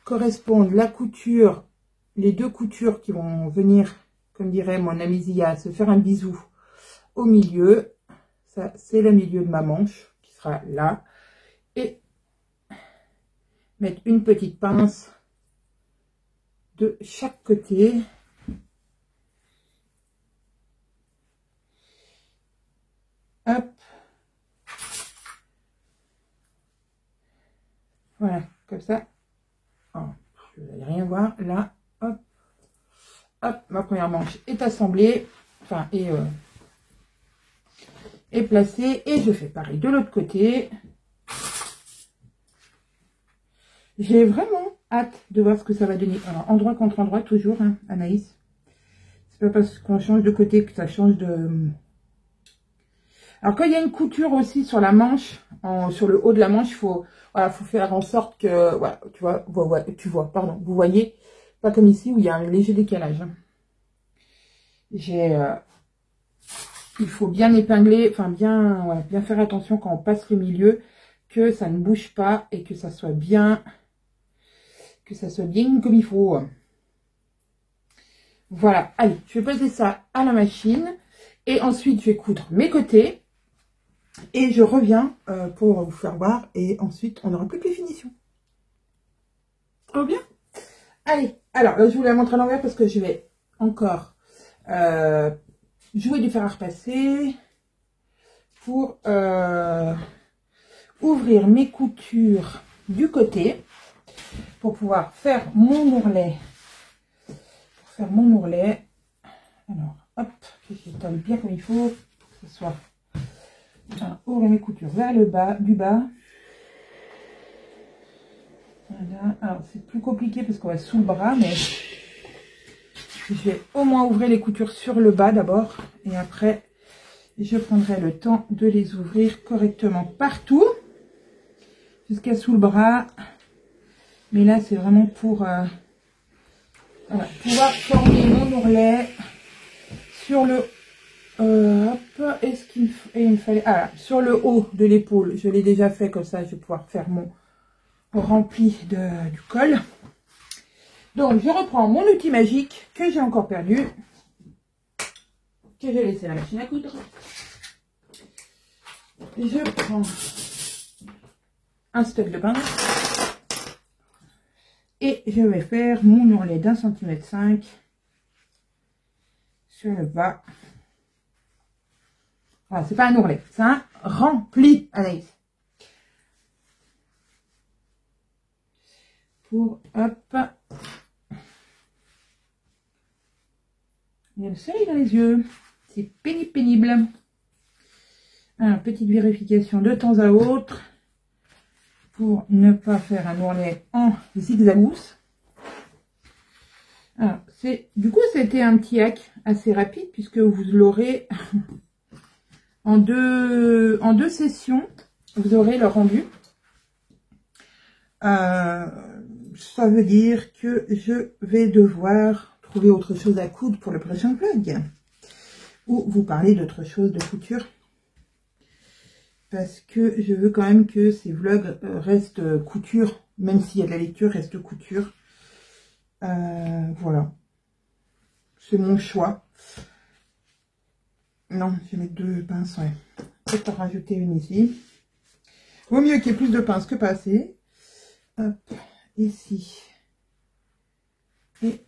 correspondre la couture, les deux coutures qui vont venir, comme dirait mon amie Zia, se faire un bisou au milieu. Ça, c'est le milieu de ma manche qui sera là. Et mettre une petite pince de chaque côté. Hop. Voilà, comme ça. Oh, je vais rien voir. Là, hop. Hop, ma première manche est assemblée. Enfin, est placée. Et je fais pareil de l'autre côté. J'ai vraiment hâte de voir ce que ça va donner. Alors, endroit contre endroit, toujours, hein, Anaïs. C'est pas parce qu'on change de côté que ça change de... Alors, quand il y a une couture aussi sur la manche, sur le haut de la manche, voilà, faut faire en sorte que... Voilà, vous voyez, pas comme ici où il y a un léger décalage. Hein. Il faut bien épingler, enfin bien faire attention quand on passe le milieu, que ça ne bouge pas et que ça soit bien... comme il faut. Voilà, allez, je vais poser ça à la machine. Et ensuite, je vais coudre mes côtés. Et je reviens pour vous faire voir. Et ensuite, on n'aura plus que les finitions. Trop bien. Allez, alors là, je vous la montre à l'envers parce que je vais encore jouer du fer à repasser pour ouvrir mes coutures du côté pour pouvoir faire mon ourlet. Alors, hop, que j'étale bien comme il faut, pour que ce soit. Ouvrir mes coutures vers le bas, du bas. Voilà. Alors, c'est plus compliqué parce qu'on va sous le bras, mais je vais au moins ouvrir les coutures sur le bas d'abord. Et après, je prendrai le temps de les ouvrir correctement partout, jusqu'à sous le bras. Mais là, c'est vraiment pour voilà, pouvoir former mon ourlet sur le... hop, est-ce qu'il me fallait... Ah, là, sur le haut de l'épaule, je l'ai déjà fait, comme ça, je vais pouvoir faire mon rempli du col. Donc, je reprends mon outil magique que j'ai encore perdu, que j'ai laissé à la machine à coudre. Je prends un stock de pince et je vais faire mon ourlet d'1,5 cm sur le bas. Voilà, c'est pas un ourlet, c'est un rempli, Anaïs. Pour, hop. Il y a le soleil dans les yeux. C'est pénible. Alors, petite vérification de temps à autre pour ne pas faire un ourlet en zigzagousse. Alors, du coup, c'était un petit hack assez rapide puisque vous l'aurez en deux sessions. Vous aurez le rendu. Ça veut dire que je vais devoir trouver autre chose à coudre pour le prochain vlog. Ou vous parler d'autre chose de couture. Parce que je veux quand même que ces vlogs restent couture. Même s'il y a de la lecture, reste couture. Voilà. C'est mon choix. Non, je vais mettre 2 pinces, ouais. Je vais rajouter une ici. Vaut mieux qu'il y ait plus de pinces que pas assez. Hop, ici. Et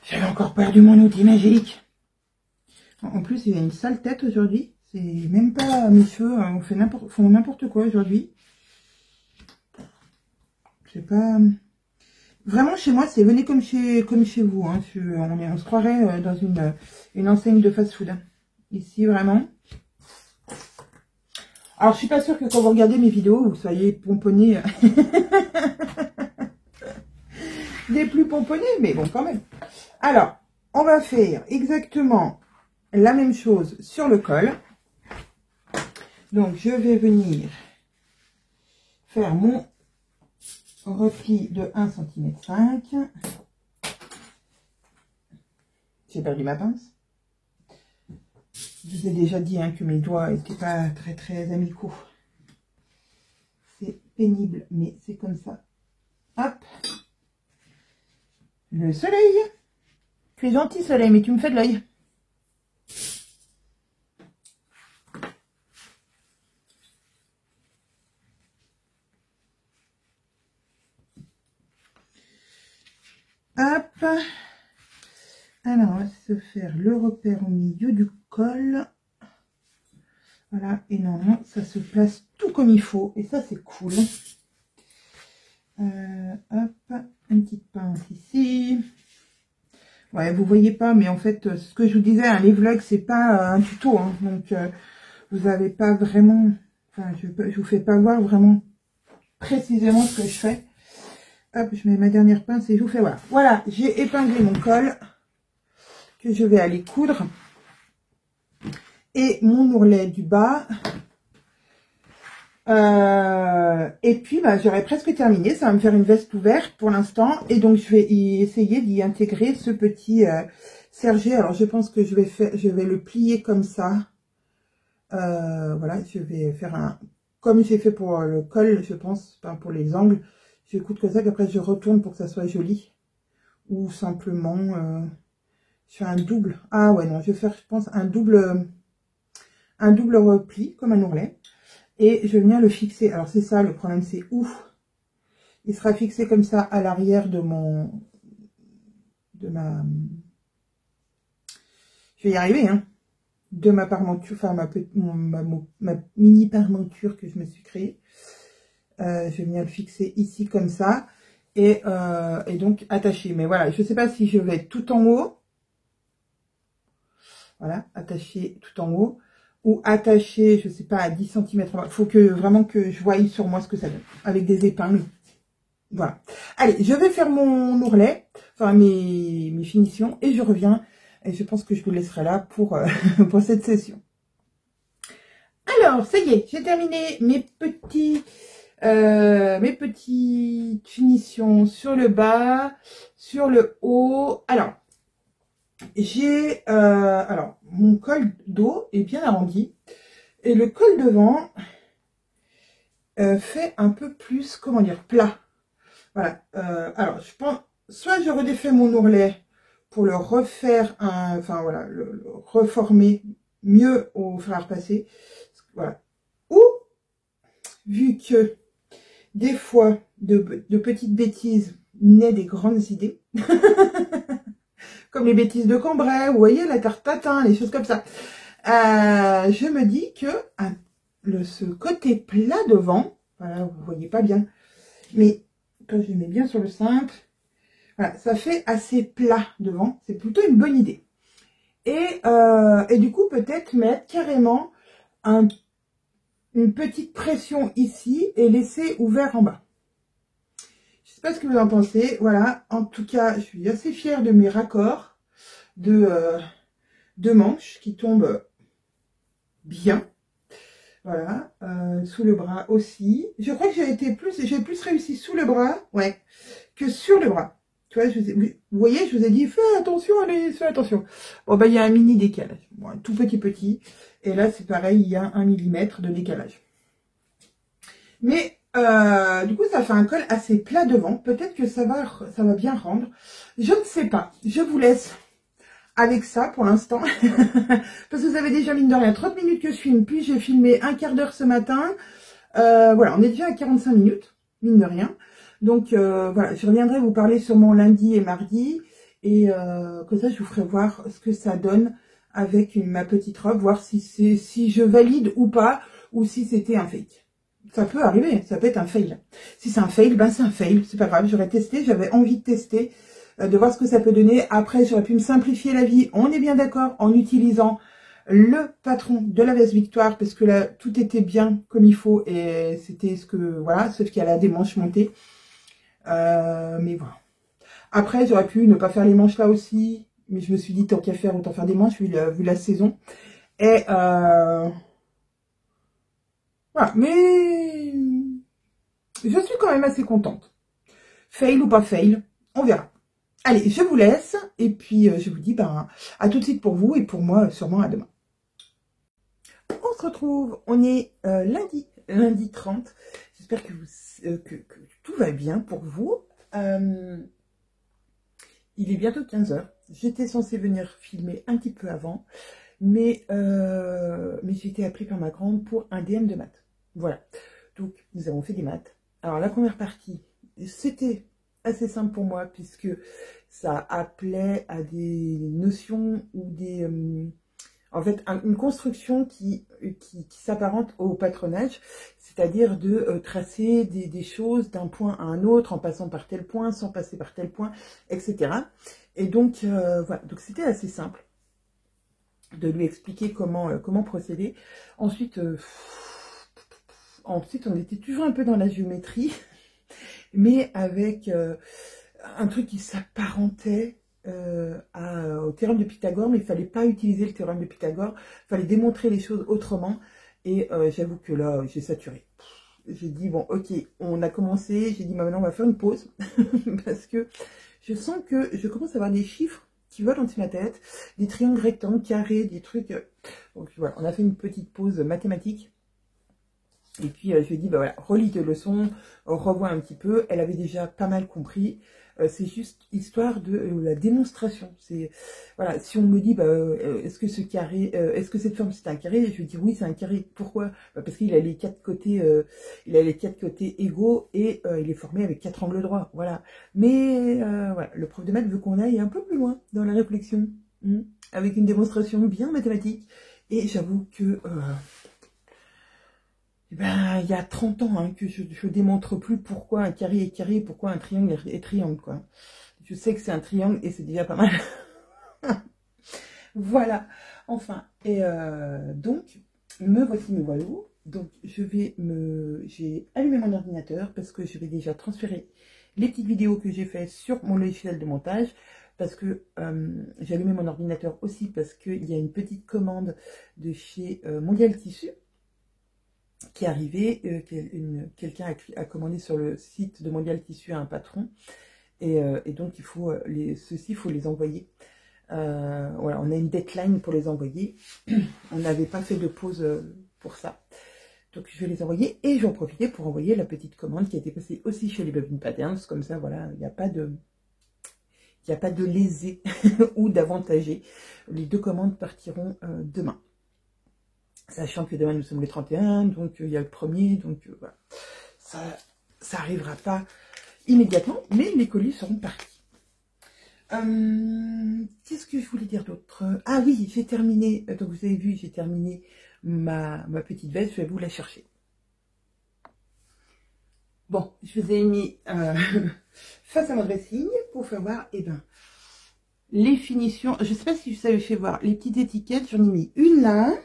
j'avais encore perdu mon outil magique. En plus, il y a une sale tête aujourd'hui. C'est même pas mes cheveux, font n'importe quoi aujourd'hui. C'est pas... Vraiment, chez moi, c'est venez comme chez vous. Hein. On se croirait dans une enseigne de fast-food. Ici, vraiment. Alors, je suis pas sûre que quand vous regardez mes vidéos, vous soyez pomponnés. Des plus pomponnés, mais bon, quand même. Alors, on va faire exactement la même chose sur le col. Donc, je vais venir faire mon repli de 1,5 cm. J'ai perdu ma pince. Je vous ai déjà dit hein, que mes doigts n'étaient pas très amicaux. C'est pénible, mais c'est comme ça. Hop. Le soleil. Tu es gentil, soleil, mais tu me fais de l'œil. Hop. Alors, on va se faire le repère au milieu du col. Voilà, et normalement, ça se place tout comme il faut. Et ça, c'est cool. Hop, une petite pince ici. Ouais, vous voyez pas, mais en fait, ce que je vous disais, hein, les vlogs, c'est pas un tuto. Hein, donc, vous avez pas vraiment... Enfin, je vous fais pas voir vraiment précisément ce que je fais. Hop, je mets ma dernière pince et je vous fais voilà. Voilà, j'ai épinglé mon col que je vais aller coudre. Et mon ourlet du bas. Et puis, bah, j'aurai presque terminé. Ça va me faire une veste ouverte pour l'instant. Et donc, je vais essayer d'y intégrer ce petit sergé. Alors, je pense que je vais le plier comme ça. Voilà, je vais faire un... Comme j'ai fait pour le col, je pense, pas pour les angles. J'écoute comme ça, qu'après je retourne pour que ça soit joli. Ou simplement, je fais un double. Ah ouais, non, je vais faire, je pense, un double repli, comme un ourlet. Et je viens le fixer. Alors c'est ça, le problème, c'est où il sera fixé comme ça à l'arrière de ma... Je vais y arriver, hein. De ma parmenture, enfin ma mini parmenture que je me suis créée. Je vais venir le fixer ici comme ça et donc attacher. Mais voilà, je ne sais pas si je vais être tout en haut. Voilà, attacher tout en haut ou attacher, je ne sais pas, à 10 cm. Il faut que vraiment que je voie sur moi ce que ça donne avec des épingles. Voilà. Allez, je vais faire mon ourlet, enfin mes finitions et je reviens. Et je pense que je vous laisserai là pour, pour cette session. Alors, ça y est, j'ai terminé mes petites finitions sur le bas, sur le haut. Alors, j'ai alors mon col dos est bien arrondi et le col devant fait un peu plus, comment dire, plat. Voilà. Alors, je pense, soit je redéfais mon ourlet pour le refaire, enfin voilà, le reformer mieux au fer à repasser. Voilà. Ou, vu que des fois, de petites bêtises naissent des grandes idées, comme les bêtises de Cambrai, vous voyez, la tarte tatin, les choses comme ça, je me dis que ce côté plat devant, voilà, vous voyez pas bien, mais quand je mets bien sur le simple, voilà, ça fait assez plat devant, c'est plutôt une bonne idée. Et du coup, peut-être mettre carrément une petite pression ici et laisser ouvert en bas. Je ne sais pas ce que vous en pensez. Voilà, en tout cas, je suis assez fière de mes raccords de manches qui tombent bien. Voilà, sous le bras aussi. Je crois que j'ai plus réussi sous le bras, ouais, que sur le bras. Tu vois, vous voyez, je vous ai dit, fais attention, allez, fais attention. Bon, bah, il y a un mini décalage. Bon, un tout petit. Et là, c'est pareil, il y a 1 mm de décalage. Mais, du coup, ça fait un col assez plat devant. Peut-être que ça va bien rendre. Je ne sais pas. Je vous laisse avec ça pour l'instant. Parce que vous avez déjà, mine de rien, 30 minutes que je filme. Puis, j'ai filmé un quart d'heure ce matin. Voilà, on est déjà à 45 minutes, mine de rien. Donc voilà, je reviendrai vous parler sûrement lundi et mardi. Et comme ça, je vous ferai voir ce que ça donne avec ma petite robe. Voir si je valide ou pas, ou si c'était un fake. Ça peut arriver, ça peut être un fail. Si c'est un fail, ben c'est un fail. C'est pas grave, j'aurais testé, j'avais envie de tester, de voir ce que ça peut donner. Après, j'aurais pu me simplifier la vie, on est bien d'accord, en utilisant le patron de la veste Victoire, parce que là, tout était bien comme il faut, et c'était ce que, voilà, sauf qu'il y a la des manches montées. Mais voilà. Après, j'aurais pu ne pas faire les manches là aussi, mais je me suis dit, tant qu'à faire, autant faire des manches, vu la saison. Et, voilà, mais je suis quand même assez contente. Fail ou pas fail, on verra. Allez, je vous laisse, et puis je vous dis, ben, à tout de suite pour vous, et pour moi, sûrement à demain. On se retrouve, on est lundi 30. J'espère que tout va bien pour vous. Il est bientôt 15 h. J'étais censée venir filmer un petit peu avant, mais j'ai été appelée par ma grande pour un DM de maths. Voilà, donc nous avons fait des maths. Alors la première partie, c'était assez simple pour moi, puisque ça appelait à des notions ou des... en fait, une construction qui s'apparente au patronage, c'est-à-dire de tracer des choses d'un point à un autre, en passant par tel point, sans passer par tel point, etc. Et donc, voilà, donc c'était assez simple de lui expliquer comment procéder. Ensuite, on était toujours un peu dans la géométrie, mais avec un truc qui s'apparentait au théorème de Pythagore, mais il ne fallait pas utiliser le théorème de Pythagore, il fallait démontrer les choses autrement, et j'avoue que là, j'ai saturé. J'ai dit, bon, ok, on a commencé, j'ai dit, maintenant, on va faire une pause, parce que je sens que je commence à avoir des chiffres qui volent au-dessus de ma tête, des triangles rectangles, carrés, des trucs... Donc voilà, on a fait une petite pause mathématique, Et puis, je lui ai dit, bah voilà, relis tes leçons, revois un petit peu. Elle avait déjà pas mal compris. C'est juste histoire de la démonstration. C'est voilà, si on me dit, bah, est-ce que ce carré, est-ce que cette forme c'est un carré, je vais dire oui, c'est un carré. Pourquoi? Bah, parce qu'il a les quatre côtés, égaux et il est formé avec 4 angles droits. Voilà. Mais voilà, le prof de maths veut qu'on aille un peu plus loin dans la réflexion, avec une démonstration bien mathématique. Et j'avoue que ben, il y a 30 ans que je démontre plus pourquoi un carré est carré, pourquoi un triangle est triangle, quoi. Je sais que c'est un triangle et c'est déjà pas mal. Voilà, enfin, et donc, me voilà. Donc, j'ai allumé mon ordinateur parce que je vais déjà transférer les petites vidéos que j'ai faites sur mon logiciel de montage. Parce que j'ai allumé mon ordinateur aussi parce qu'il y a une petite commande de chez Mondial Tissu qui est arrivée, quelqu'un a commandé sur le site de Mondial Tissu à un patron, et donc il faut ceux-ci, il faut les envoyer. Voilà, on a une deadline pour les envoyer. On n'avait pas fait de pause pour ça, donc je vais les envoyer et j'en profiter pour envoyer la petite commande qui a été passée aussi chez les Bobbin Patterns. Comme ça, voilà, il n'y a pas de lésé ou d'avantagé. Les 2 commandes partiront demain. Sachant que demain nous sommes les 31, donc il y a le premier, donc voilà. Ça arrivera pas immédiatement, mais les colis seront partis. Qu'est-ce que je voulais dire d'autre? Ah oui, j'ai terminé, donc vous avez vu, j'ai terminé ma petite veste, je vais vous la chercher. Bon, je vous ai mis face à mon dressing pour faire voir, les finitions. Je ne sais pas si vous avez fait voir les petites étiquettes, j'en ai mis une là.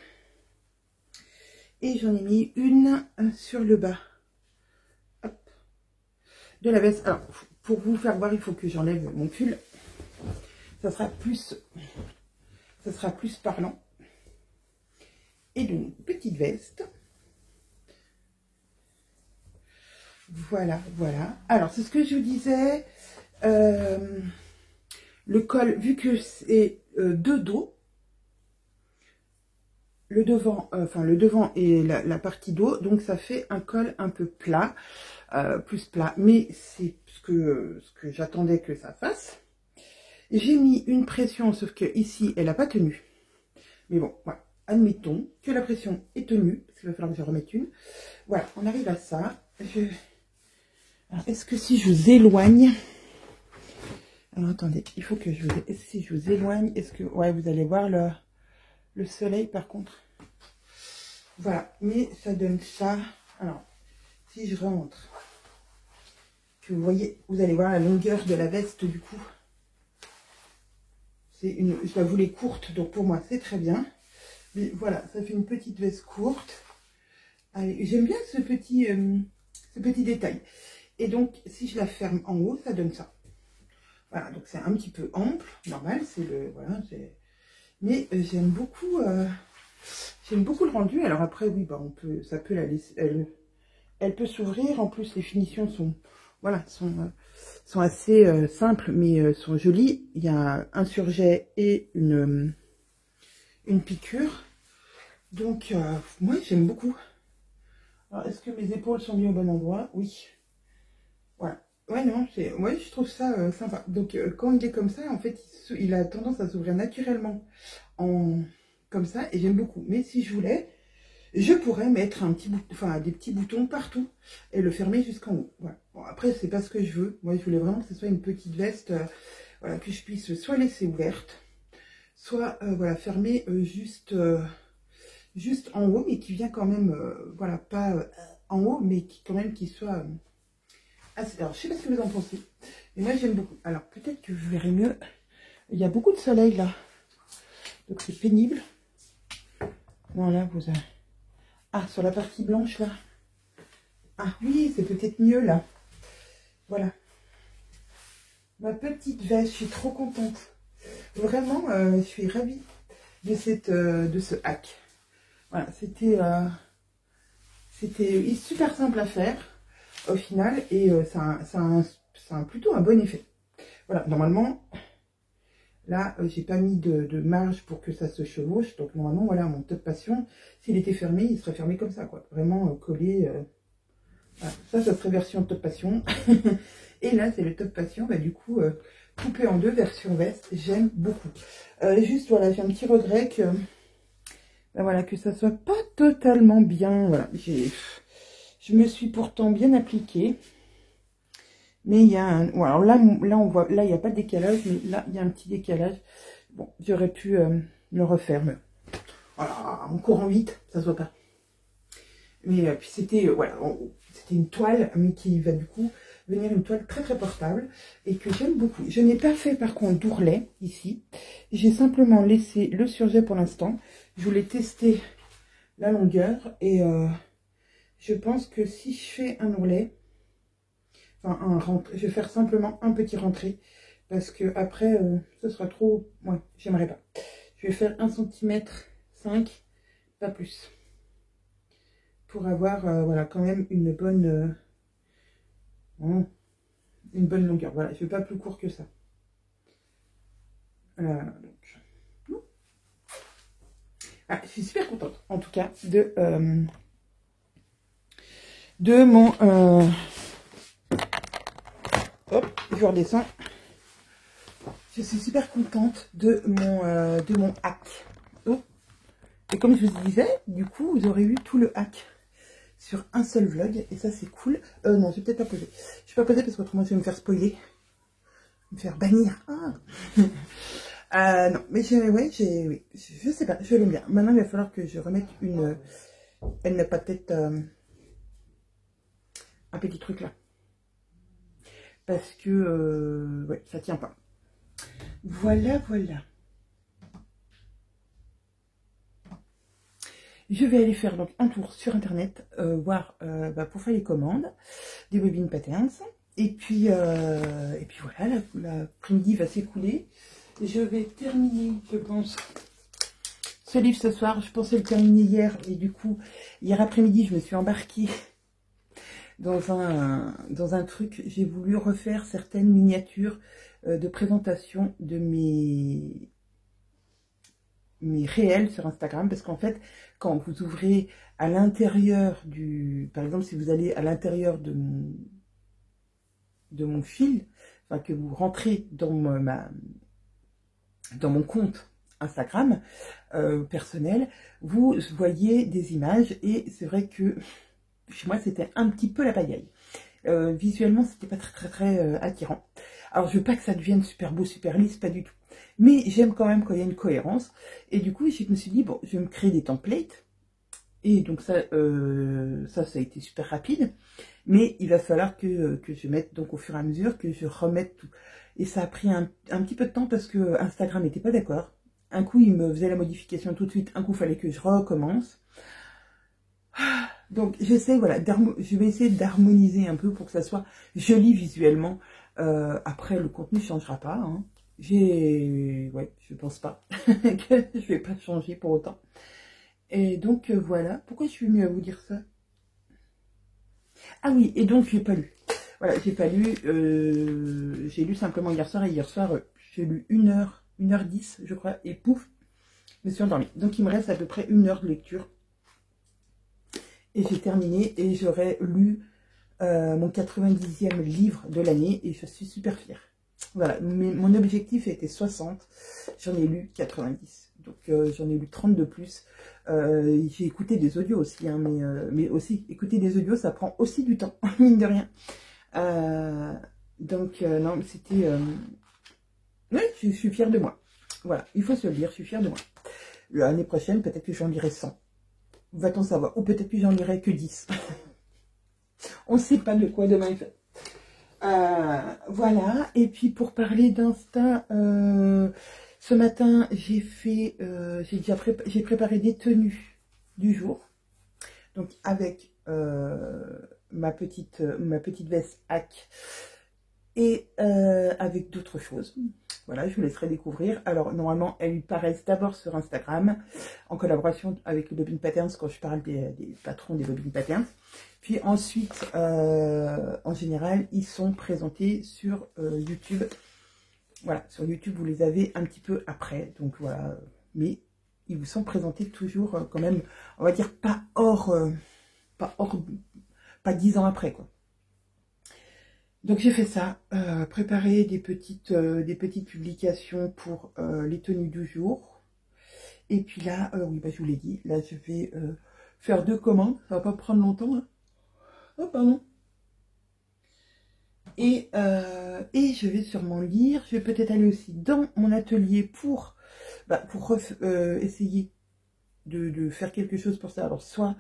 Et j'en ai mis une sur le bas. Hop, de la veste. Alors, pour vous faire voir, il faut que j'enlève mon pull. Ça sera plus parlant. Et donc, petite veste. Voilà, voilà. Alors, c'est ce que je vous disais. Le col, vu que c'est de dos, le devant et la partie dos, donc ça fait un col un peu plat, plus plat, mais c'est ce que j'attendais que ça fasse. J'ai mis une pression, sauf que ici elle n'a pas tenu, mais bon, voilà, admettons que la pression est tenue, parce qu'il va falloir que je remette une. Voilà, on arrive à ça. Est-ce que si je vous éloigne, alors attendez, il faut que si je vous éloigne, est-ce que, ouais, vous allez voir le soleil par contre. Voilà, mais ça donne ça. Alors, si je rentre, que vous voyez, vous allez voir la longueur de la veste du coup. Je la voulais courte, donc pour moi c'est très bien. Mais voilà, ça fait une petite veste courte. J'aime bien ce petit détail. Et donc, si je la ferme en haut, ça donne ça. Voilà, donc c'est un petit peu ample, normal, voilà, mais j'aime beaucoup le rendu. Alors après, oui, bah ça peut la laisser, elle peut s'ouvrir. En plus, les finitions sont, voilà, sont assez simples, mais sont jolies. Il y a un surjet et une piqûre. Donc, moi, j'aime beaucoup. Alors, est-ce que mes épaules sont bien au bon endroit? Oui. Voilà. Ouais, non, je trouve ça sympa. Donc, quand il est comme ça, en fait, il a tendance à s'ouvrir naturellement comme ça, et j'aime beaucoup. Mais si je voulais, je pourrais mettre des petits boutons partout et le fermer jusqu'en haut. Voilà. Bon, après, c'est pas ce que je veux. Moi, je voulais vraiment que ce soit une petite veste, voilà, que je puisse soit laisser ouverte, soit voilà, fermer juste en haut, mais qui vient quand même, voilà, pas en haut, mais qui soit alors, je sais pas ce que vous en pensez, mais moi j'aime beaucoup. Alors, peut-être que je verrai mieux. Il y a beaucoup de soleil là, donc c'est pénible. Non, là, vous avez... Ah, sur la partie blanche là. Ah oui, c'est peut-être mieux là. Voilà. Ma petite veste, je suis trop contente. Vraiment, je suis ravie de ce hack. Voilà, c'était super simple à faire au final, et ça a plutôt un bon effet. Voilà, normalement, Là, j'ai pas mis de marge pour que ça se chevauche. Donc normalement, voilà, mon top passion, s'il était fermé, il serait fermé comme ça, quoi. Vraiment collé. Voilà. Ça serait version top passion. Et là, c'est le top passion, bah, du coup, coupé en deux, version veste. J'aime beaucoup. Juste, voilà, j'ai un petit regret que, bah, voilà, que ça soit pas totalement bien. Voilà, je me suis pourtant bien appliquée. Mais il y a un... Bon, alors là, on voit... Là, il n'y a pas de décalage, mais là, il y a un petit décalage. Bon, j'aurais pu le refaire, mais... Voilà, en courant vite, ça se voit pas. Mais puis c'était... voilà, c'était une toile, mais qui va du coup venir une toile très très portable. Et que j'aime beaucoup. Je n'ai pas fait, par contre, d'ourlet, ici. J'ai simplement laissé le surjet pour l'instant. Je voulais tester la longueur. Et je pense que si je fais un ourlet... Enfin, je vais faire simplement un petit rentré parce que après, ce sera trop... Ouais, j'aimerais pas. Je vais faire 1 cm 5, pas plus. Pour avoir, voilà, quand même une bonne longueur. Voilà, je vais pas plus court que ça. Donc, ah, je suis super contente, en tout cas, de mon... hop, je redescends. Je suis super contente de mon hack. Oh. Et comme je vous disais, du coup, vous aurez eu tout le hack sur un seul vlog. Et ça, c'est cool. Non, je vais peut-être pas poser. Je vais pas poser parce qu'autrement, je vais me faire spoiler. Me faire bannir. Ah. Non, mais oui, je sais pas, je l'aime bien. Maintenant, il va falloir que je remette elle n'a pas peut-être un petit truc là. Parce que, ouais, ça tient pas. Voilà, voilà. Je vais aller faire donc un tour sur internet, voir pour faire les commandes des Bobine Patterns. Et puis voilà, l'après-midi va s'écouler. Je vais terminer, je pense, ce livre ce soir. Je pensais le terminer hier, et du coup, hier après-midi, je me suis embarquée dans un truc. J'ai voulu refaire certaines miniatures de présentation de mes réels sur Instagram, parce qu'en fait, quand vous ouvrez à l'intérieur par exemple, si vous allez à l'intérieur de mon fil, enfin que vous rentrez dans mon compte Instagram personnel, vous voyez des images, et c'est vrai que chez moi c'était un petit peu la pagaille. Visuellement, c'était pas très attirant. Alors, je veux pas que ça devienne super beau, super lisse, pas du tout. Mais j'aime quand même quand il y a une cohérence. Et du coup, je me suis dit, bon, je vais me créer des templates. Et donc ça a été super rapide. Mais il va falloir que je mette, donc au fur et à mesure, que je remette tout. Et ça a pris un petit peu de temps parce que Instagram n'était pas d'accord. Un coup, il me faisait la modification tout de suite. Un coup, il fallait que je recommence. Donc j'essaie, voilà, je vais essayer d'harmoniser un peu pour que ça soit joli visuellement. Après, le contenu ne changera pas. Hein. Ouais, je pense pas que je vais pas changer pour autant. Et donc voilà. Pourquoi je suis mieux à vous dire ça? Ah oui, et donc j'ai pas lu. Voilà, j'ai pas lu. J'ai lu simplement hier soir, et hier soir j'ai lu 1h10 je crois, et pouf, je me suis endormie. Donc il me reste à peu près 1 heure de lecture. Et j'ai terminé, et j'aurais lu mon 90e livre de l'année, et je suis super fière. Voilà, mon objectif était 60, j'en ai lu 90, donc j'en ai lu 30 de plus. J'ai écouté des audios aussi, hein, mais aussi, écouter des audios, ça prend aussi du temps, mine de rien. Donc, non, c'était... Oui, je suis fière de moi. Voilà, il faut se le dire, je suis fière de moi. L'année prochaine, peut-être que j'en lirai 100. Va-t-on savoir? Ou peut-être que j'en lirai que 10. On ne sait pas de quoi demain est fait. Voilà. Et puis pour parler d'Insta, ce matin, j'ai préparé des tenues du jour. Donc avec ma petite veste hack, et avec d'autres choses. Voilà, je vous laisserai découvrir. Alors, normalement, elles paraissent d'abord sur Instagram, en collaboration avec les Bobine Patterns, quand je parle des patrons des Bobine Patterns. Puis ensuite, en général, ils sont présentés sur YouTube Voilà, sur YouTube, vous les avez un petit peu après. Donc voilà, mais ils vous sont présentés toujours quand même, on va dire, pas 10 ans après, quoi. Donc j'ai fait ça, préparer des petites publications pour les tenues du jour. Et puis là, oui, bah, je vous l'ai dit, là je vais faire 2 commandes, ça va pas prendre longtemps. Hein. Oh, pardon. Et je vais sûrement lire. Je vais peut-être aller aussi dans mon atelier pour essayer de faire quelque chose pour ça. Alors, soit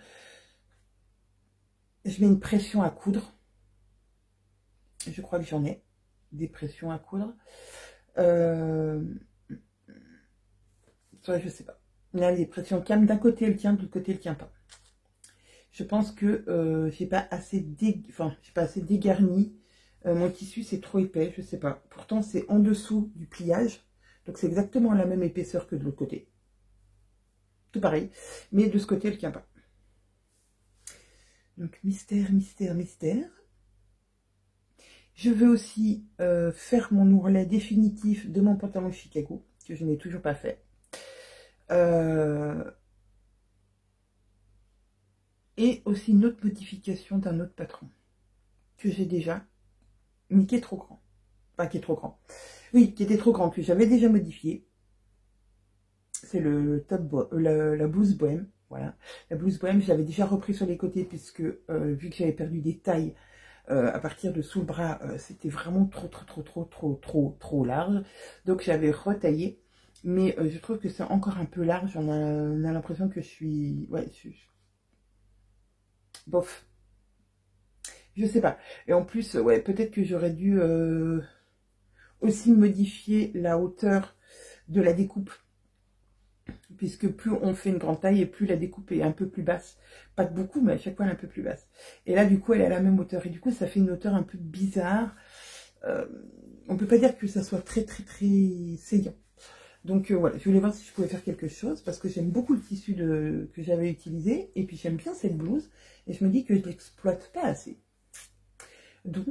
je mets une pression à coudre. Je crois que j'en ai des pressions à coudre. Soit je sais pas. Là, les pressions calmes, d'un côté elle tient, de l'autre côté elle tient pas. Je pense que j'ai pas assez dégarni. Mon tissu c'est trop épais, je sais pas. Pourtant c'est en dessous du pliage, donc c'est exactement la même épaisseur que de l'autre côté. Tout pareil, mais de ce côté elle tient pas. Donc mystère, mystère, mystère. Je veux aussi faire mon ourlet définitif de mon pantalon Chicago, que je n'ai toujours pas fait. Et aussi une autre modification d'un autre patron que j'ai déjà, mais qui est trop grand. Enfin, qui est trop grand. Oui, qui était trop grand, que j'avais déjà modifié. C'est le la blouse bohème. Voilà. La blouse bohème, je l'avais déjà repris sur les côtés, puisque vu que j'avais perdu des tailles à partir de sous le bras, c'était vraiment trop large. Donc j'avais retaillé. Mais je trouve que c'est encore un peu large. On a l'impression que je suis... Ouais, bof. Je sais pas. Et en plus, ouais, peut-être que j'aurais dû aussi modifier la hauteur de la découpe. Puisque plus on fait une grande taille et plus la découpe est un peu plus basse. Pas de beaucoup, mais à chaque fois elle est un peu plus basse. Et là, du coup, elle est à la même hauteur. Et du coup, ça fait une hauteur un peu bizarre. On peut pas dire que ça soit très saillant. Donc voilà, je voulais voir si je pouvais faire quelque chose, parce que j'aime beaucoup le tissu que j'avais utilisé, et puis j'aime bien cette blouse, et je me dis que je ne l'exploite pas assez. Donc,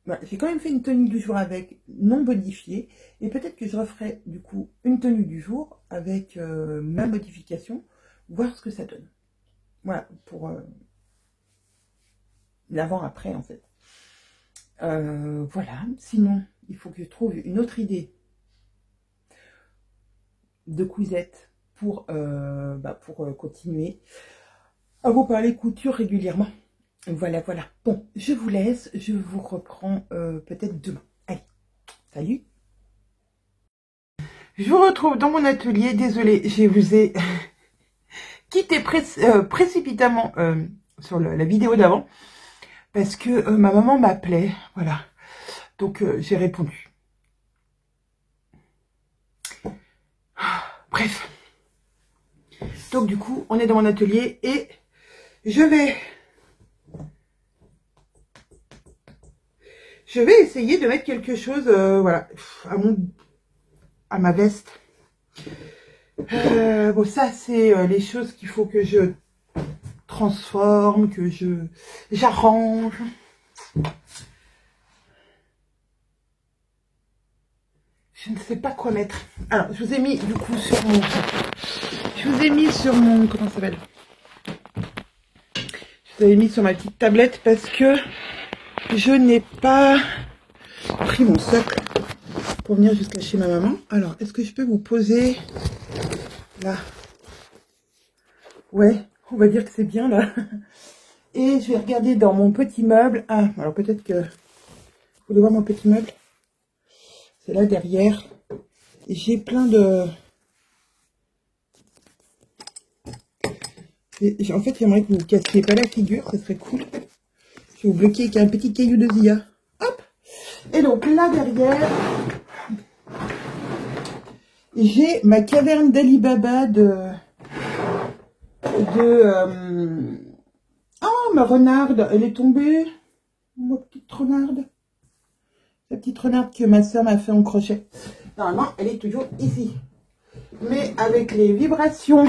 voilà, j'ai quand même fait une tenue du jour avec, non modifiée, et peut-être que je referai du coup une tenue du jour avec ma modification, voir ce que ça donne. Voilà, pour l'avant-après en fait. Voilà, sinon, il faut que je trouve une autre idée de cousettes pour continuer à vous parler couture régulièrement. Voilà. Bon, je vous laisse. Je vous reprends peut-être demain. Allez, salut. Je vous retrouve dans mon atelier. Désolée, je vous ai quitté précipitamment sur la vidéo d'avant. Parce que ma maman m'appelait. Voilà. Donc, j'ai répondu. Bref. Donc du coup, on est dans mon atelier et je vais essayer de mettre quelque chose, voilà, à ma veste. Bon, ça c'est les choses qu'il faut que je transforme, que j'arrange. Je ne sais pas quoi mettre. Alors, je vous ai mis du coup sur mon... comment ça s'appelle? Je vous avais mis sur ma petite tablette parce que je n'ai pas pris mon socle pour venir jusqu'à chez ma maman. Alors, est-ce que je peux vous poser là? Ouais, on va dire que c'est bien là. Et je vais regarder dans mon petit meuble. Ah, alors peut-être que... Vous voulez voir mon petit meuble? C'est là derrière. J'ai plein de... En fait, j'aimerais que vous ne vous cassiez pas la figure, ça serait cool. Je vais vous bloquer avec un petit caillou de Zia. Hop! Et donc là derrière, j'ai ma caverne d'Ali Baba Oh, ma renarde, elle est tombée. Ma petite renarde. La petite renarde que ma soeur m'a fait en crochet. Normalement, elle est toujours ici. Mais avec les vibrations...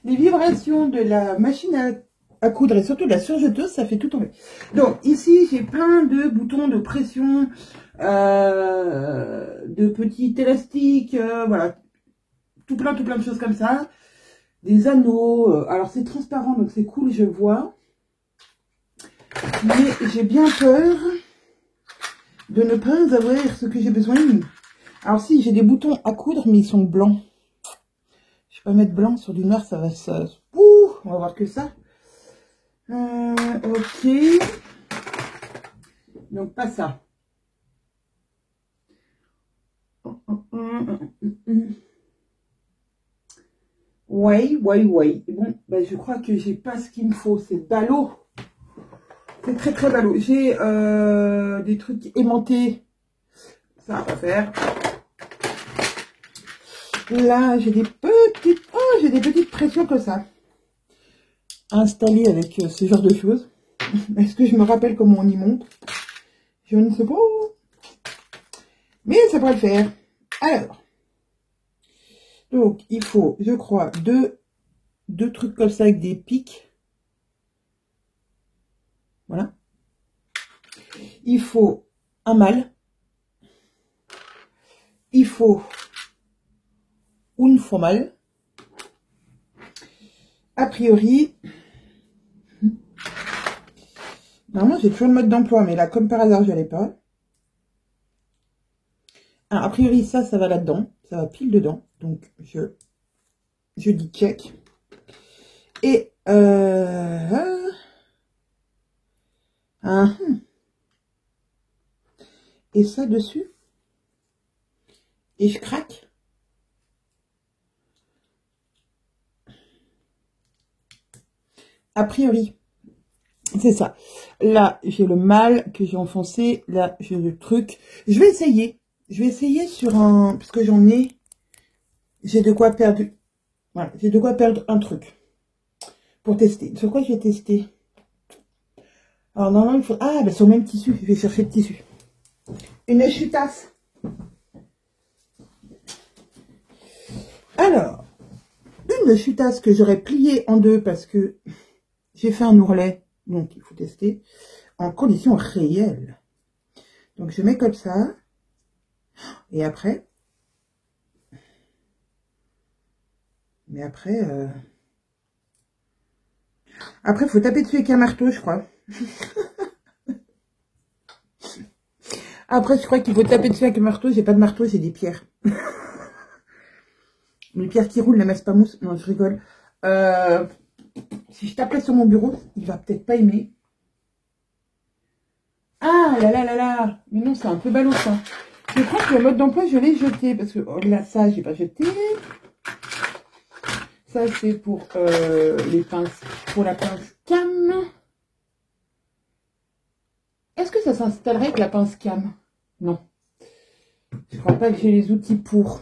les vibrations de la machine à coudre et surtout de la surjeteuse, ça fait tout tomber. Donc ici j'ai plein de boutons de pression, de petits élastiques, voilà, tout plein de choses comme ça. Des anneaux, alors c'est transparent donc c'est cool, je vois. Mais j'ai bien peur de ne pas avoir ce que j'ai besoin. Alors si, j'ai des boutons à coudre, mais ils sont blancs. Je vais pas mettre blanc sur du noir, ça va... Ouh, on va voir que ça. Ok. Donc pas ça. Ouais. Bon, ben, je crois que j'ai pas ce qu'il me faut. C'est ballot. C'est très ballot. J'ai des trucs aimantés. Ça va faire. Là, j'ai des petites... Oh, j'ai des petites pressions comme ça. Installées avec ce genre de choses. Est-ce que je me rappelle comment on y monte? Je ne sais pas. Mais ça pourrait le faire. Alors. Donc, il faut, je crois, deux trucs comme ça avec des pics. Voilà. Il faut un mâle. Il faut une femelle. A priori, normalement j'ai toujours le mode d'emploi, mais là comme par hasard je l'ai pas. Alors, a priori ça va là-dedans, ça va pile dedans, donc je dis check. Et et ça dessus, et je craque. A priori, c'est ça. Là, j'ai le mâle que j'ai enfoncé. Là, j'ai le truc. Je vais essayer. Sur un... Parce que j'en ai... J'ai de quoi perdre... Voilà, j'ai de quoi perdre un truc. Pour tester. Sur quoi je vais tester? Alors, normalement, il faut... Ah, ben sur le même tissu. Je vais chercher le tissu. Une chutasse. Alors, une chutasse que j'aurais pliée en deux parce que... J'ai fait un ourlet, donc il faut tester, en conditions réelles. Donc je mets comme ça, et après, après il faut taper dessus avec un marteau, je crois. Après, je crois qu'il faut taper dessus avec un marteau, j'ai pas de marteau, j'ai des pierres. Les pierres qui roulent, la masse pas mousse, non je rigole. Si je tape là sur mon bureau, il va peut-être pas aimer. Ah là, mais non, c'est un peu ballot ça. Je crois que le mode d'emploi, je l'ai jeté, parce que oh, là, ça, j'ai pas jeté. Ça, c'est pour les pinces, pour la pince cam. Est-ce que ça s'installerait avec la pince cam? Non. Je crois pas que j'ai les outils pour.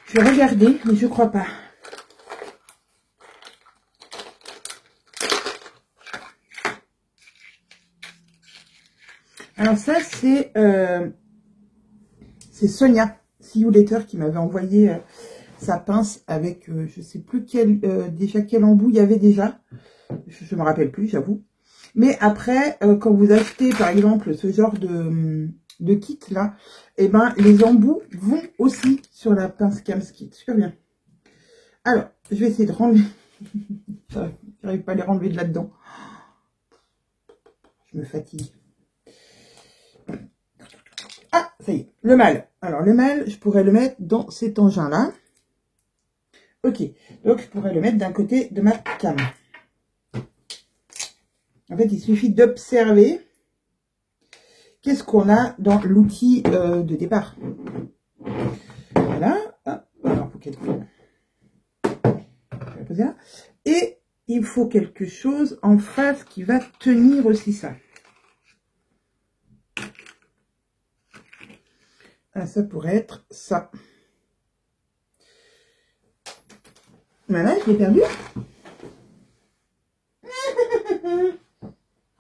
Je vais regarder, mais je crois pas. Alors ça, c'est Sonia, See You Later, qui m'avait envoyé sa pince avec, je sais plus déjà quel embout il y avait déjà. Je me rappelle plus, j'avoue. Mais après, quand vous achetez, par exemple, ce genre de kit là, et ben les embouts vont aussi sur la pince Camskit. Super bien. Alors, je vais essayer de renlever. J'arrive pas à les renlever de là-dedans. Je me fatigue. Ah, ça y est, le mâle. Alors, le mâle, je pourrais le mettre dans cet engin-là. Ok, donc je pourrais le mettre d'un côté de ma cam. En fait, il suffit d'observer qu'est-ce qu'on a dans l'outil de départ. Voilà. Hop. Alors, faut qu'elle... Je vais poser là. Et il faut quelque chose en face qui va tenir aussi ça. Ah, ça pourrait être ça. Voilà, je l'ai perdu.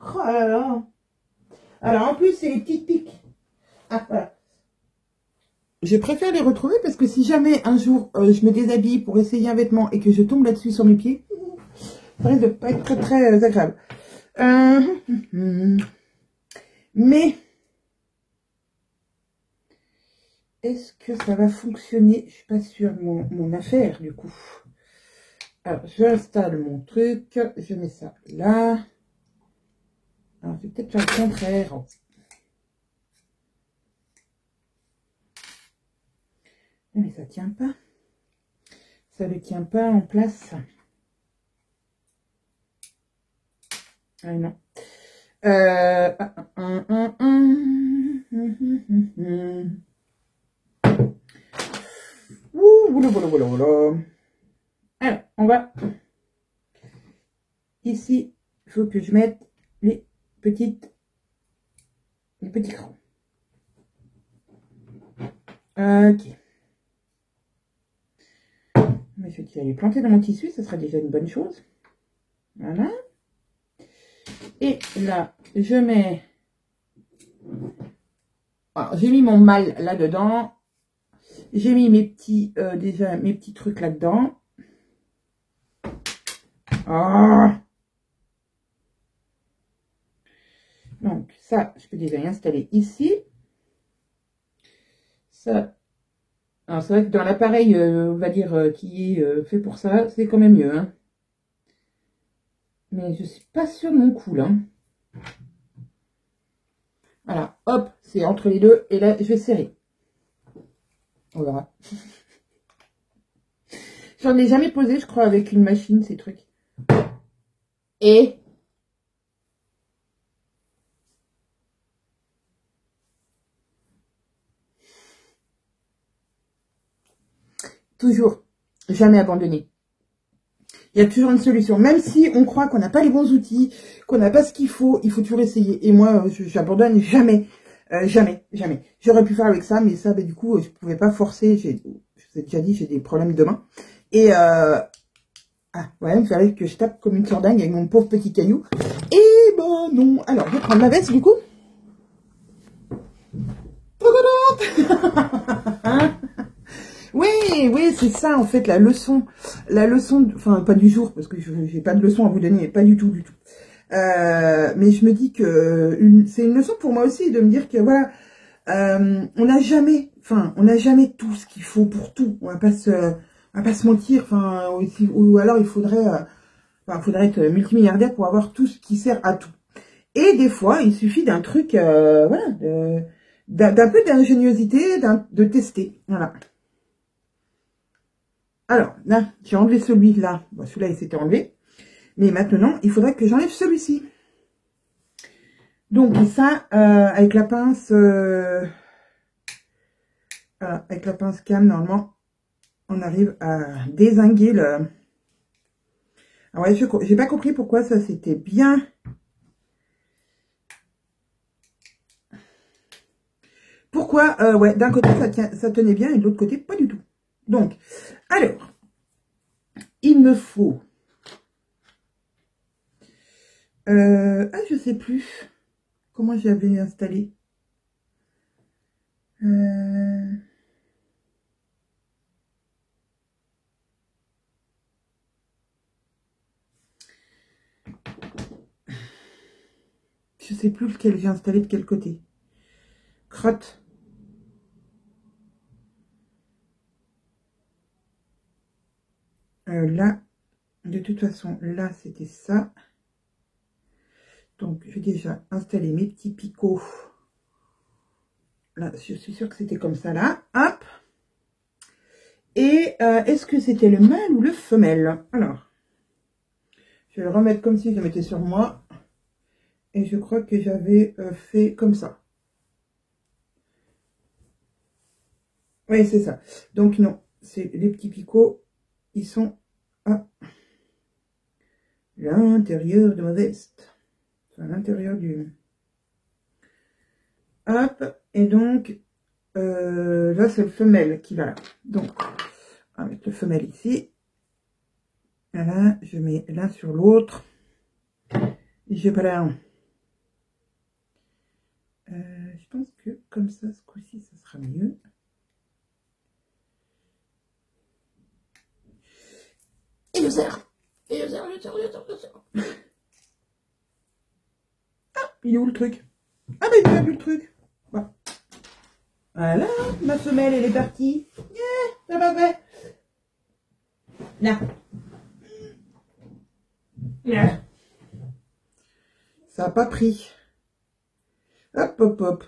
Oh là là. Alors, en plus, c'est les petites piques. Ah, voilà. Je préfère les retrouver parce que si jamais un jour je me déshabille pour essayer un vêtement et que je tombe là-dessus sur mes pieds, Ça risque de pas être très très agréable. Mais est-ce que ça va fonctionner? Je suis pas sûre de mon affaire du coup. Alors, j'installe mon truc, je mets ça là. Alors, je vais peut-être faire le contraire. Mais ça tient pas. Ça ne tient pas en place. Ah non. Alors, on va... Ici, il faut que je mette les petits crans. Ok. Mais je vais les planter dans mon tissu, ça sera déjà une bonne chose. Voilà. Et là, je mets... Alors, j'ai mis mon mal là-dedans. J'ai mis mes petits, déjà, mes petits trucs là-dedans. Ah. Donc, ça, je peux déjà l'installer ici. Ça... Alors, c'est vrai que dans l'appareil, on va dire, qui est fait pour ça, c'est quand même mieux. Hein. Mais je suis pas sûre de mon coup, là. Voilà, hop, c'est entre les deux. Et là, je vais serrer. On verra. J'en ai jamais posé, je crois, avec une machine, ces trucs. Et... toujours, jamais abandonner. Il y a toujours une solution. Même si on croit qu'on n'a pas les bons outils, qu'on n'a pas ce qu'il faut toujours essayer. Et moi, j'abandonne jamais. Jamais, jamais. J'aurais pu faire avec ça, mais ça, du coup, je pouvais pas forcer. Je vous ai déjà dit, j'ai des problèmes de main. Et, ah, ouais, il fallait que je tape comme une sordingue avec mon pauvre petit caillou. Et ben non. Alors, je vais prendre ma veste, du coup. Oui, oui, c'est ça, en fait, la leçon, enfin, pas du jour, parce que j'ai pas de leçon à vous donner, pas du tout, du tout. Mais je me dis que c'est une leçon pour moi aussi, de me dire que, voilà, on n'a jamais tout ce qu'il faut pour tout. On va pas se mentir, enfin, ou alors il faudrait être multimilliardaire pour avoir tout ce qui sert à tout. Et des fois, il suffit d'un truc, voilà, d'un peu d'ingéniosité, de tester, voilà. Alors, là, j'ai enlevé celui-là. Bon, celui-là, il s'était enlevé. Mais maintenant, il faudrait que j'enlève celui-ci. Donc, ça, avec la pince... voilà, avec la pince cam, normalement, on arrive à dézinguer le... Ah ouais, j'ai pas compris pourquoi ça, c'était bien... Pourquoi, ouais, d'un côté, ça tenait bien, et de l'autre côté, pas du tout. Donc, alors, il me faut... ah, je sais plus comment j'avais installé. Je sais plus lequel j'ai installé de quel côté. Crotte. Là, de toute façon, là, c'était ça. Donc, je vais déjà installer mes petits picots. Là, je suis sûre que c'était comme ça, là. Hop. Et est-ce que c'était le mâle ou le femelle? Alors, je vais le remettre comme si je le mettais sur moi. Et je crois que j'avais fait comme ça. Oui, c'est ça. Donc, non, c'est les petits picots. Ils sont à l'intérieur de ma veste. Enfin, à l'intérieur du... Hop. Et donc, là, c'est le femelle qui va là. Donc, on va mettre le femelle ici. Voilà, je mets l'un sur l'autre. Je vais pas là. Je pense que comme ça, ce coup-ci, ça sera mieux. Et je serre. Et je sors. Ah, il est où le truc? Ah bah il a vu le truc. Bon. Voilà, ma femelle elle est partie. Yeah, ça va fait. Là. Yeah. Ça n'a pas pris. Hop, hop, hop.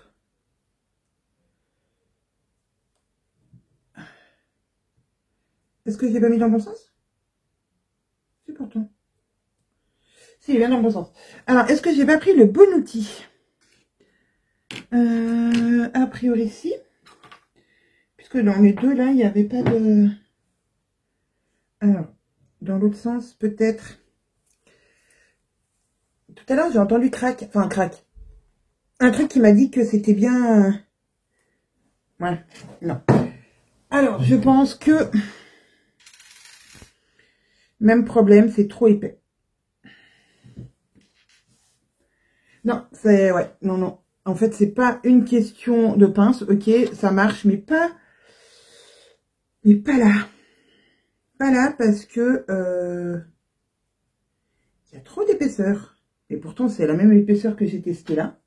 Est-ce que j'ai pas mis dans le bon sens? C'est pourtant. Si, il vient dans le bon sens. Alors, est-ce que j'ai pas pris le bon outil? A priori, si. Puisque dans les deux, là, il n'y avait pas de... Alors, dans l'autre sens, peut-être... Tout à l'heure, j'ai entendu crack. Enfin, crack. Un truc qui m'a dit que c'était bien... Ouais, non. Alors, je pense que... Même problème, c'est trop épais. Non, c'est... Ouais, non, non. En fait, c'est pas une question de pince. Ok, ça marche, mais pas... Mais pas là. Pas là, parce que... il y a trop d'épaisseur. Et pourtant, c'est la même épaisseur que j'ai testé là.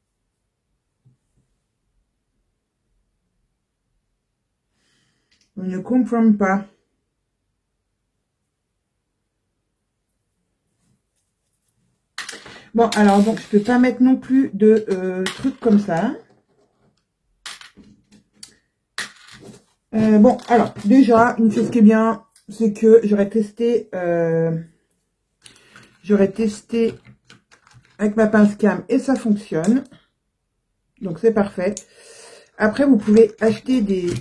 On ne comprend pas. Bon, alors, donc, je peux pas mettre non plus de trucs comme ça. Bon, alors, déjà, une chose qui est bien, c'est que j'aurais testé avec ma pince cam et ça fonctionne. Donc, c'est parfait. Après, vous pouvez acheter des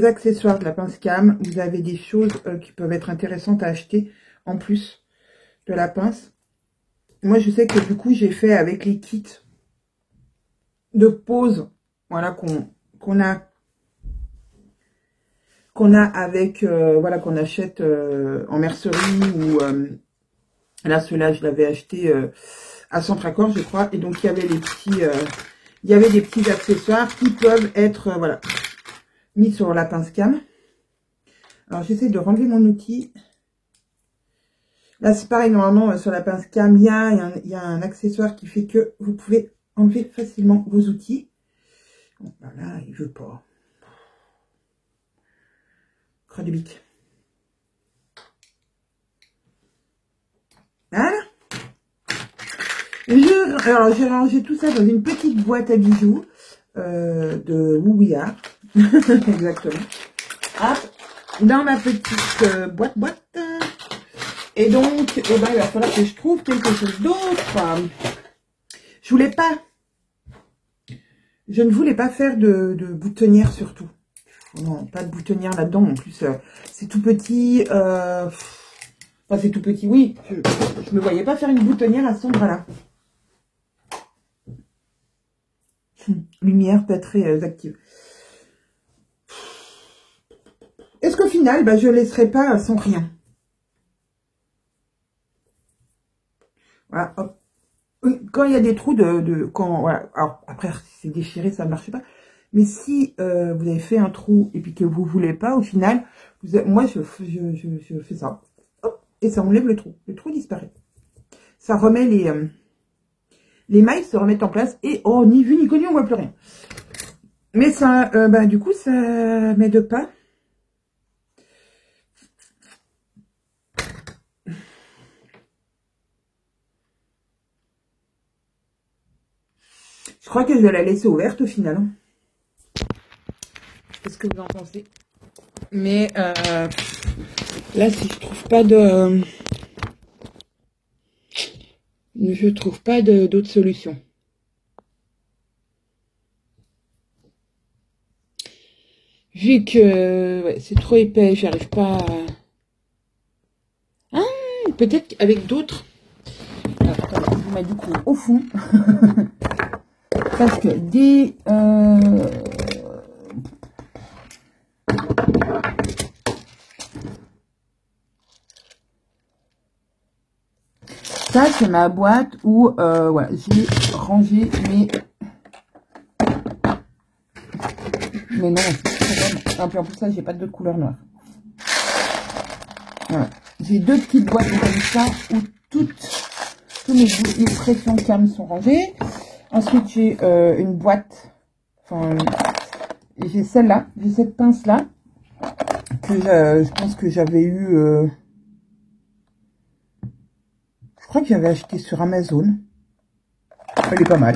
accessoires de la pince cam. Vous avez des choses qui peuvent être intéressantes à acheter en plus de la pince. Moi, je sais que du coup, j'ai fait avec les kits de pose, voilà, qu'on a avec, voilà, qu'on achète en mercerie ou là, ceux-là, je l'avais acheté à Centracor, je crois. Et donc, il y avait les petits, il y avait des petits accessoires qui peuvent être, voilà, mis sur la pince cam. Alors, j'essaie de relever mon outil. Là, c'est pareil, normalement, sur la pince cam, il y a un accessoire qui fait que vous pouvez enlever facilement vos outils. Bon, ben là, il veut pas. Croix du bic. Voilà. Alors, j'ai rangé tout ça dans une petite boîte à bijoux de Wouillard. Exactement. Hop, dans ma petite boîte. Et donc, eh ben, il va falloir que je trouve quelque chose d'autre. Je ne voulais pas faire de boutonnière surtout. Non, pas de boutonnière là-dedans. En plus, c'est tout petit. Enfin, c'est tout petit, oui. Je me voyais pas faire une boutonnière à cet endroit-là. Lumière pas très active. Est-ce qu'au final, bah, je ne laisserai pas sans rien? Voilà, hop. Quand il y a des trous voilà, alors après, si c'est déchiré, ça ne marche pas. Mais si vous avez fait un trou et puis que vous ne voulez pas, au final, moi, je fais ça. Hop, et ça enlève le trou. Le trou disparaît. Ça remet les mailles se remettent en place. Et, oh, ni vu ni connu, on voit plus rien. Mais ça, bah, du coup, ça m'aide pas. Je crois que je vais la laisser ouverte au final. Qu'est-ce que vous en pensez? Mais là, si je trouve pas d'autre solution. Vu que ouais, c'est trop épais, j'arrive pas à... Ah, peut-être qu'avec d'autres... Attends, je vais mettre du coup au fond. Parce que des... Ça, c'est ma boîte où voilà, j'ai rangé mes... Mais non, c'est très bon. Et puis en plus, ça, j'ai pas de couleur noire. Voilà. j'ai deux petites boîtes comme ça où tous mes pressions cam sont rangées. Ensuite, j'ai une boîte, enfin, j'ai celle-là, j'ai cette pince-là, que je pense que j'avais eu, je crois que j'avais acheté sur Amazon. Elle est pas mal.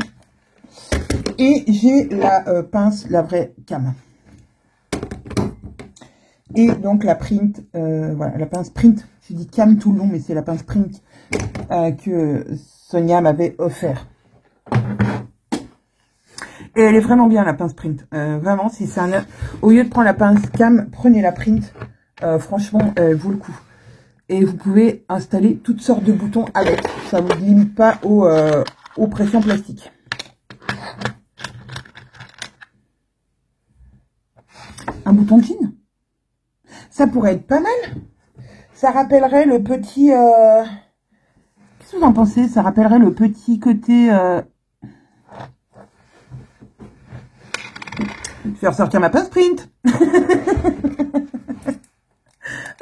Et j'ai la pince, la vraie cam. Et donc la print, voilà, la pince print. J'ai dit cam tout le long, mais c'est la pince print que Sonia m'avait offert. Et elle est vraiment bien, la pince print. Vraiment, si c'est au lieu de prendre la pince cam, prenez la print. Franchement, elle vaut le coup. Et vous pouvez installer toutes sortes de boutons avec. Ça ne vous limite pas aux pressions plastiques. Un bouton de jean, ça pourrait être pas mal. Ça rappellerait le petit... Qu'est-ce que vous en pensez? Ça rappellerait le petit côté... Je vais ressortir ma pince print.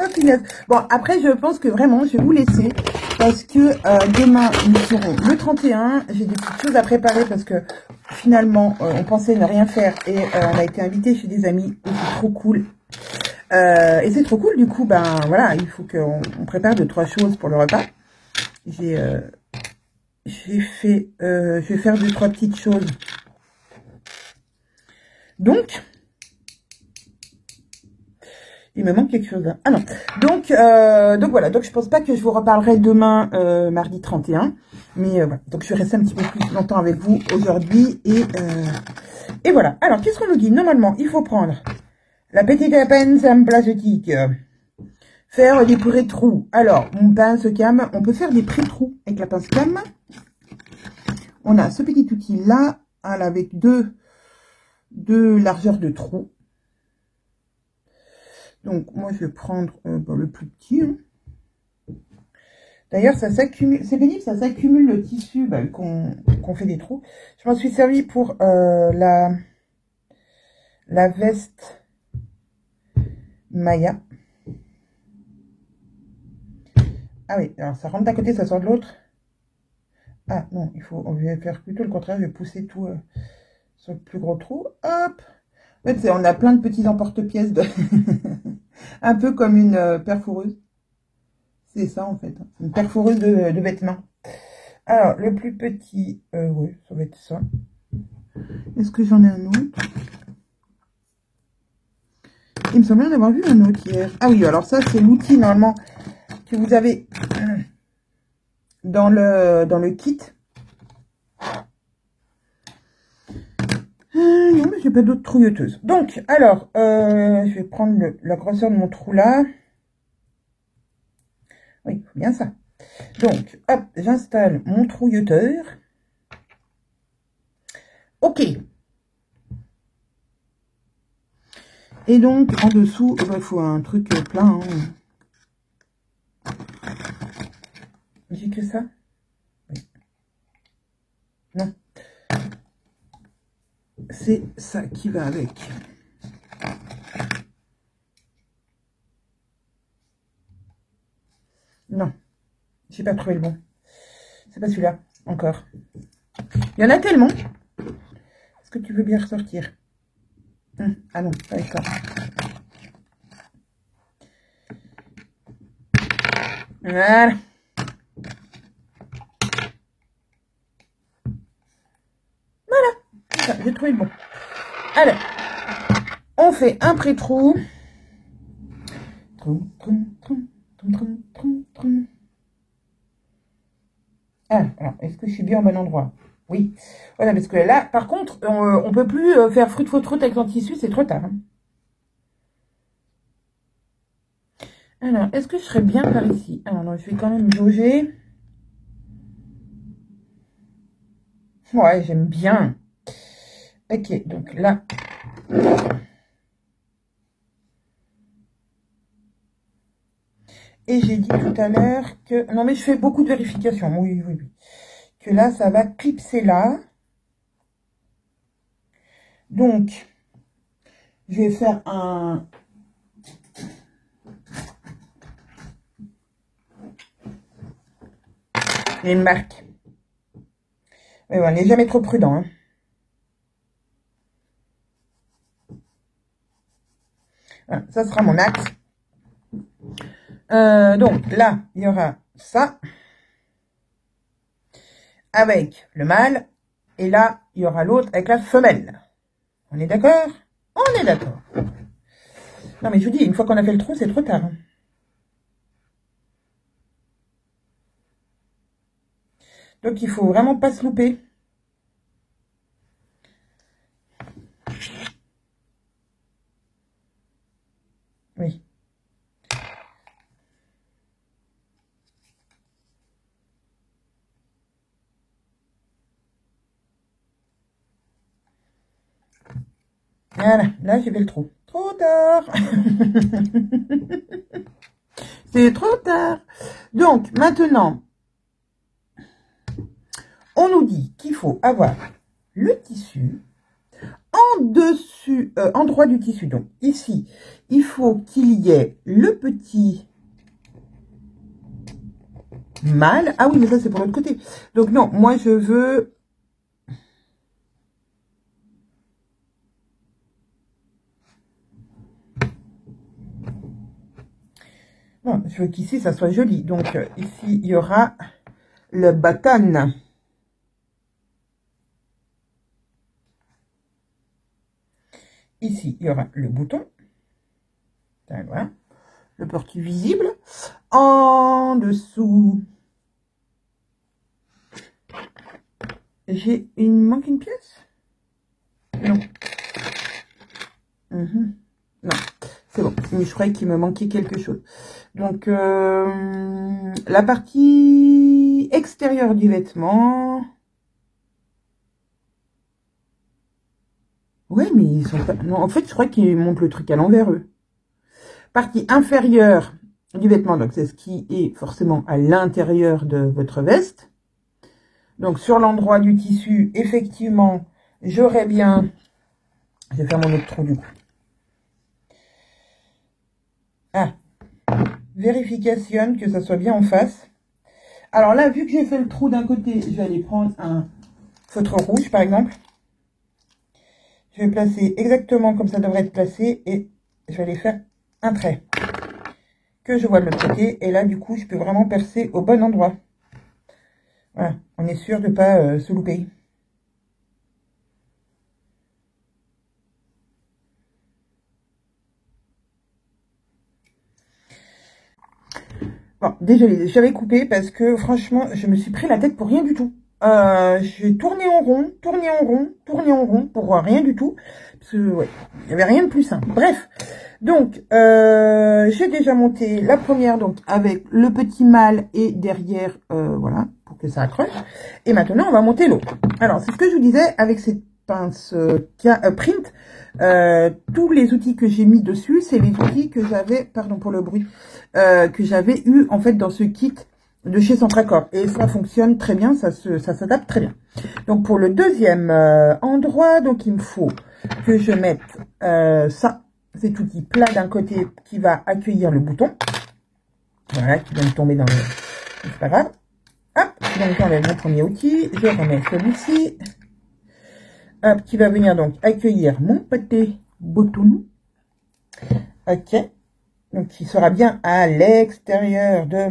Oh, punaise. Bon, après, je pense que vraiment, je vais vous laisser. Parce que demain, nous serons le 31. J'ai des petites choses à préparer parce que finalement, on pensait ne rien faire. Et on a été invité chez des amis. Et c'est trop cool. Et c'est trop cool. Du coup, ben voilà, il faut qu'on prépare 2-3 choses pour le repas. Je vais faire 2-3 petites choses. Donc, il me manque quelque chose là. Ah non. Donc voilà. Donc je pense pas que je vous reparlerai demain, mardi 31. Mais voilà. Donc je vais rester un petit peu plus longtemps avec vous aujourd'hui. Et voilà. Alors, qu'est-ce qu'on nous dit? Normalement, il faut prendre la petite pince en plastique. Faire des pré-trous. Alors, mon pince cam, on peut faire des pré-trous avec la pince cam. On a ce petit outil là, avec deux largeurs de trous. Donc, moi, je vais prendre le plus petit. Hein. D'ailleurs, ça s'accumule. C'est pénible, ça s'accumule le tissu qu'on fait des trous. Je m'en suis servi pour la veste Maya. Ah oui, alors ça rentre d'un côté, ça sort de l'autre. Ah non, on va faire plutôt le contraire. Je vais pousser tout sur le plus gros trou. Hop. En fait, on a plein de petits emporte-pièces un peu comme une perforeuse. C'est ça en fait, une perforeuse de vêtements. Alors, le plus petit, oui, ça va être ça. Est-ce que j'en ai un autre? Il me semblait en avoir vu un autre hier. Ah oui, alors ça, c'est l'outil normalement que vous avez dans le kit. Non, mais j'ai pas d'autres trouilloteuses. Donc, alors, je vais prendre la grosseur de mon trou là. Oui, bien ça. Donc, hop, j'installe mon trouilloteur. OK. Et donc, en dessous, il faut un truc plein. Hein. J'ai que ça? Oui. Non. C'est ça qui va avec. Non. J'ai pas trouvé le bon. C'est pas celui-là, encore. Il y en a tellement. Est-ce que tu veux bien ressortir? Ah non, pas avec ça. Voilà. Voilà. J'ai trouvé le bon. Alors, on fait un pré-trou. Ah, alors, est-ce que je suis bien au bon endroit? Oui. Voilà, parce que là, par contre, on peut plus faire fruit faute avec son tissu, c'est trop tard. Hein. Alors, est-ce que je serais bien par ici? Alors, non, je vais quand même jauger. Ouais, j'aime bien. Ok, donc là. Et j'ai dit tout à l'heure que... Non, mais je fais beaucoup de vérifications. Oui, oui, oui. Que là, ça va clipser là. Donc, je vais faire un... Il y a une marque. Mais bon, on n'est jamais trop prudent. Hein. Voilà, ça sera mon axe. Donc là, il y aura ça. Avec le mâle. Et là, il y aura l'autre avec la femelle. On est d'accord? On est d'accord. Non, mais je vous dis, une fois qu'on a fait le trou, c'est trop tard. Hein. Donc, il faut vraiment pas se louper. Oui. Voilà, là, j'ai fait le trou. Trop tard. C'est trop tard. Donc, maintenant, on nous dit qu'il faut avoir le tissu en dessus, en droit du tissu. Donc, ici, il faut qu'il y ait le petit mâle. Ah oui, mais ça, c'est pour l'autre côté. Donc, non, moi, je veux... Non, je veux qu'ici, ça soit joli. Donc, ici, il y aura le button. Ici, il y aura le bouton. Voilà. Le porti visible. En dessous, il me manque une pièce? Non. Non, c'est bon. Mais je croyais qu'il me manquait quelque chose. Donc, la partie extérieure du vêtement. Ouais, mais ils sont pas... Non, en fait, je crois qu'ils montent le truc à l'envers, eux. Partie inférieure du vêtement, donc c'est ce qui est forcément à l'intérieur de votre veste. Donc, sur l'endroit du tissu, effectivement, j'aurais bien... Je vais faire mon autre trou, du coup. Ah, vérification que ça soit bien en face. Alors là, vu que j'ai fait le trou d'un côté, je vais aller prendre un feutre rouge, par exemple. Je vais placer exactement comme ça devrait être placé et je vais aller faire un trait que je vois de l'autre côté. Et là, du coup, je peux vraiment percer au bon endroit. Voilà, on est sûr de ne pas se louper. Bon, désolé, j'avais coupé parce que franchement, je me suis pris la tête pour rien du tout. J'ai tourné en rond, tourné en rond, tourné en rond pour rien du tout. Parce que, ouais, il n'y avait rien de plus simple. Bref, donc, j'ai déjà monté la première, donc, avec le petit mâle et derrière, voilà, pour que ça accroche. Et maintenant, on va monter l'autre. Alors, c'est ce que je vous disais, avec cette pince print, tous les outils que j'ai mis dessus, c'est les outils que j'avais, pardon pour le bruit, que j'avais eu, en fait, dans ce kit de chez Centracor. Et ça fonctionne très bien, ça s'adapte très bien. Donc, pour le deuxième endroit, donc, il me faut que je mette ça, cet outil plat d'un côté qui va accueillir le bouton. Voilà, qui vient de tomber dans le... C'est pas grave. Hop, donc j'enlève mon premier outil, je remets celui-ci. Hop, qui va venir donc accueillir mon petit bouton. Ok. Donc, qui sera bien à l'extérieur de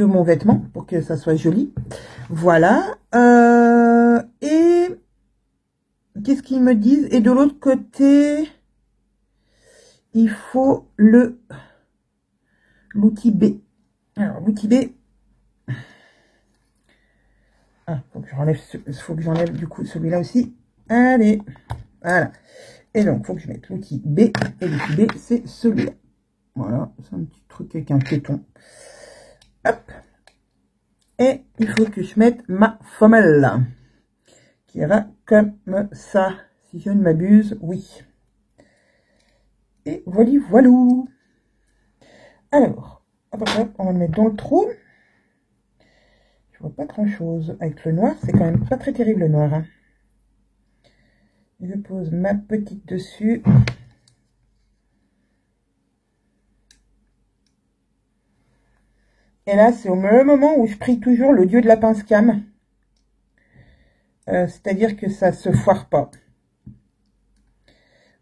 mon vêtement pour que ça soit joli. Voilà. Et qu'est-ce qu'ils me disent? Et de l'autre côté, il faut l'outil B. Alors, l'outil B. Ah, faut que j'enlève du coup celui-là aussi. Allez. Voilà. Et donc, faut que je mette l'outil B. Et l'outil B, c'est celui-là. Voilà. C'est un petit truc avec un téton. Hop. Et il faut que je mette ma femelle. Qui ira comme ça. Si je ne m'abuse, oui. Et voilà, voilà. Alors, hop, hop, on va le mettre dans le trou. Je vois pas grand chose. Avec le noir, c'est quand même pas très terrible le noir. Hein. Je pose ma petite dessus. Et là, c'est au même moment où je prie toujours le dieu de la pince cam. C'est-à-dire que ça se foire pas.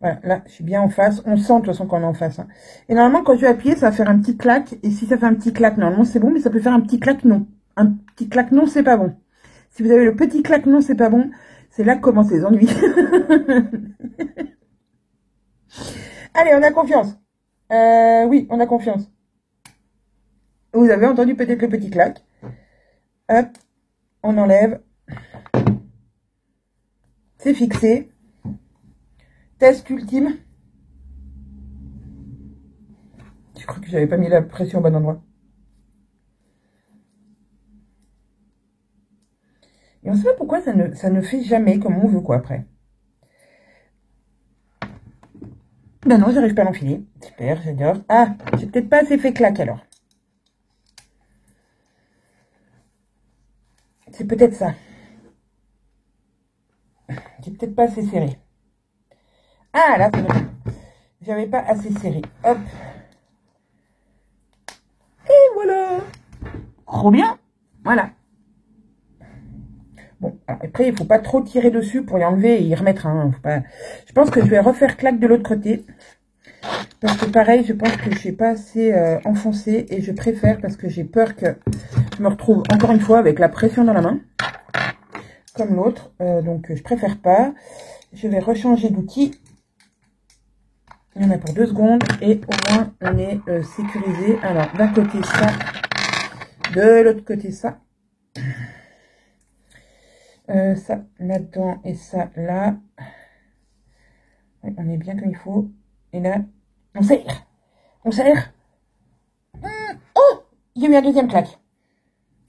Voilà, là, je suis bien en face. On sent de toute façon qu'on est en face. Hein. Et normalement, quand je vais appuyer, ça va faire un petit clac. Et si ça fait un petit clac, normalement, c'est bon. Mais ça peut faire un petit clac, non. Un petit clac, non, c'est pas bon. Si vous avez le petit clac, non, c'est pas bon. C'est là que commencent les ennuis. Allez, on a confiance. Oui, on a confiance. Vous avez entendu peut-être le petit clac. Hop, on enlève. C'est fixé. Test ultime. Je crois que j'avais pas mis la pression au bon endroit. Et on sait pas pourquoi ça ne fait jamais comme on veut, quoi, après. Ben non, j'arrive pas à l'enfiler. Super, j'adore. Ah, j'ai peut-être pas assez fait clac, alors. C'est peut-être ça. J'ai peut-être pas assez serré. Ah, là, c'est bon. J'avais pas assez serré. Hop. Et voilà. Trop bien. Voilà. Bon, alors après, il faut pas trop tirer dessus pour y enlever et y remettre. Hein. Faut pas... Je pense que je vais refaire claque de l'autre côté. Parce que pareil, je pense que je suis pas assez enfoncée. Et je préfère parce que j'ai peur que je me retrouve encore une fois avec la pression dans la main. Comme l'autre. Donc, je préfère pas. Je vais rechanger d'outil. Il y en a pour 2 secondes. Et au moins, on est sécurisé. Alors, d'un côté, ça. De l'autre côté, ça. Ça là-dedans et ça là. Ouais, on est bien comme il faut. Et là, on serre. On serre. Oh, il y a eu un deuxième claque.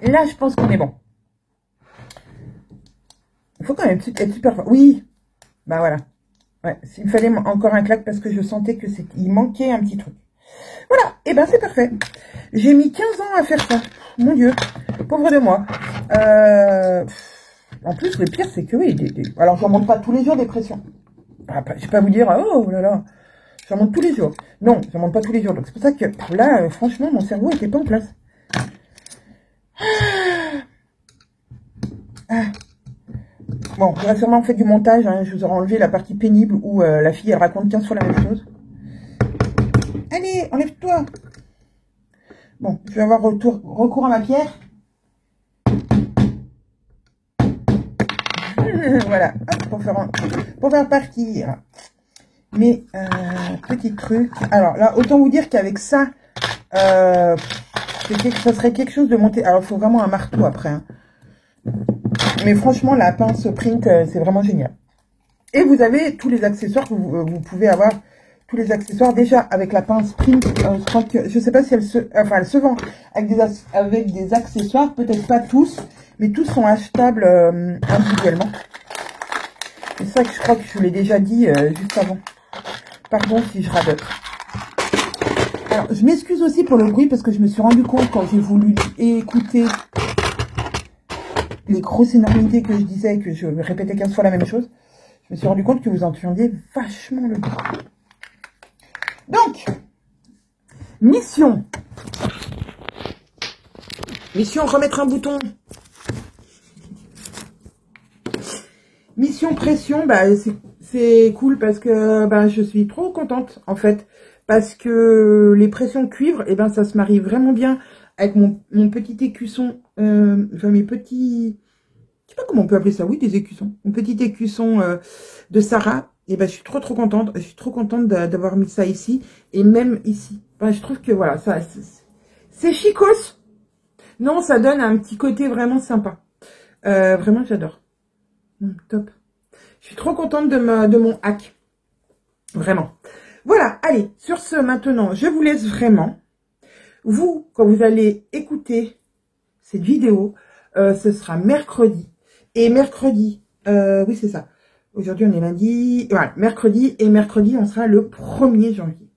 Là, je pense qu'on est bon. Il faut quand même être super fort. Oui. Bah voilà. Ouais, il me fallait encore un claque parce que je sentais que il manquait un petit truc. Voilà. Et ben c'est parfait. J'ai mis 15 ans à faire ça. Mon Dieu. Pauvre de moi. En plus, le pire, c'est que oui. Alors, j'en monte pas tous les jours des pressions. Ah, je vais pas vous dire, oh là là, j'en monte tous les jours. Non, j'en monte pas tous les jours. Donc, c'est pour ça que là, franchement, mon cerveau était pas en place. Ah. Bon, j'aurais sûrement fait du montage. Hein, je vous aurais enlevé la partie pénible où la fille, elle raconte 15 fois la même chose. Allez, enlève-toi. Bon, je vais avoir recours à ma pierre. Voilà, pour faire partir mes petits trucs. Alors là, autant vous dire qu'avec ça, ça serait quelque chose de monter. Alors, il faut vraiment un marteau après. Hein. Mais franchement, la pince print, c'est vraiment génial. Et vous avez tous les accessoires que vous pouvez avoir. Tous les accessoires déjà avec la pince print. Je crois que je sais pas si elle se vend avec des accessoires, peut-être pas tous, mais tous sont achetables individuellement. C'est ça que je crois que je vous l'ai déjà dit juste avant. Pardon si je radote. Alors, je m'excuse aussi pour le bruit parce que je me suis rendu compte quand j'ai voulu écouter les grosses énormités que je disais et que je répétais 15 fois la même chose. Je me suis rendu compte que vous entendiez vachement le bruit. Donc, mission. Mission, remettre un bouton. Mission pression, bah c'est cool parce que bah, je suis trop contente en fait. Parce que les pressions cuivre, et ben ça se marie vraiment bien avec mon petit écusson, enfin mes petits, je sais pas comment on peut appeler ça, oui des écussons. Mon petit écusson de Sarah, et ben je suis trop contente. Je suis trop contente d'avoir mis ça ici et même ici. Enfin, je trouve que voilà, ça c'est chicos. Non, ça donne un petit côté vraiment sympa. Vraiment j'adore. Top. Je suis trop contente de mon hack. Vraiment. Voilà, allez, sur ce, maintenant, je vous laisse vraiment. Vous, quand vous allez écouter cette vidéo, ce sera mercredi. Et mercredi, oui, c'est ça. Aujourd'hui, on est lundi. Voilà, mercredi. Et mercredi, on sera le 1er janvier.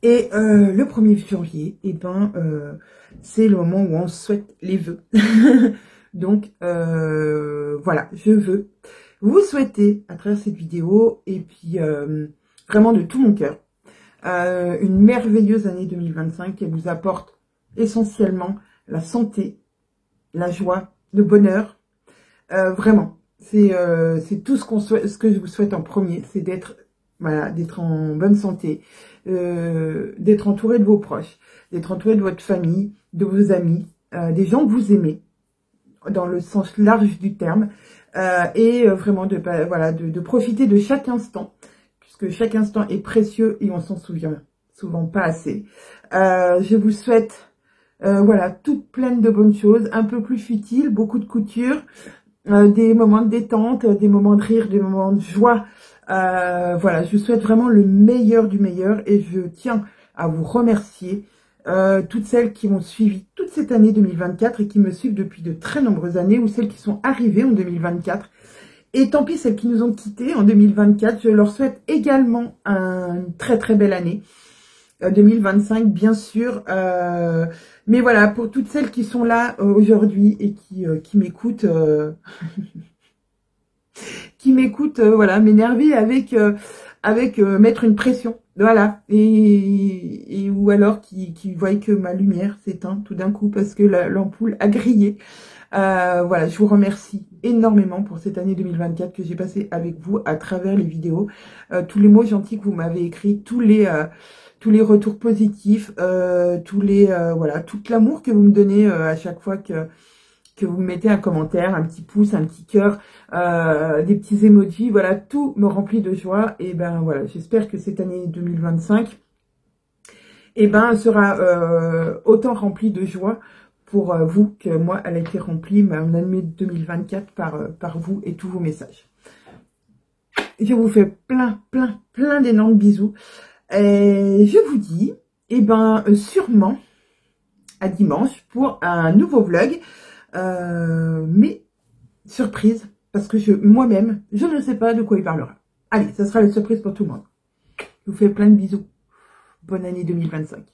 Et le 1er janvier, eh ben, c'est le moment où on souhaite les vœux. Donc, voilà, je veux vous souhaiter à travers cette vidéo et puis vraiment de tout mon cœur une merveilleuse année 2025 qui vous apporte essentiellement la santé, la joie, le bonheur. Vraiment, c'est tout ce que je vous souhaite en premier, c'est d'être voilà, d'être en bonne santé, d'être entouré de vos proches, d'être entouré de votre famille, de vos amis, des gens que vous aimez, dans le sens large du terme, et vraiment de profiter de chaque instant, puisque chaque instant est précieux et on s'en souvient souvent pas assez. Je vous souhaite voilà, toute pleine de bonnes choses, un peu plus futiles, beaucoup de couture, des moments de détente, des moments de rire, des moments de joie. Voilà, je vous souhaite vraiment le meilleur du meilleur et je tiens à vous remercier toutes celles qui m'ont suivi toute cette année 2024 et qui me suivent depuis de très nombreuses années, ou celles qui sont arrivées en 2024. Et tant pis celles qui nous ont quittés en 2024, je leur souhaite également une très très belle année. 2025 bien sûr, mais voilà, pour toutes celles qui sont là aujourd'hui et qui m'écoutent, qui m'écoutent, voilà, m'énerver avec mettre une pression, voilà, et ou alors qui voient que ma lumière s'éteint tout d'un coup parce que l'ampoule a grillé. Voilà, je vous remercie énormément pour cette année 2024 que j'ai passée avec vous à travers les vidéos, tous les mots gentils que vous m'avez écrits, tous les retours positifs, voilà, tout l'amour que vous me donnez à chaque fois que vous me mettez un commentaire, un petit pouce, un petit cœur, des petits emojis, voilà, tout me remplit de joie. Et ben voilà, j'espère que cette année 2025 sera autant remplie de joie pour vous que moi, elle a été remplie, mon année 2024 par vous et tous vos messages. Je vous fais plein d'énormes bisous. Et je vous dis, sûrement à dimanche pour un nouveau vlog. Mais surprise, parce que moi-même, je ne sais pas de quoi il parlera. Allez, ça sera la surprise pour tout le monde. Je vous fais plein de bisous. Bonne année 2025.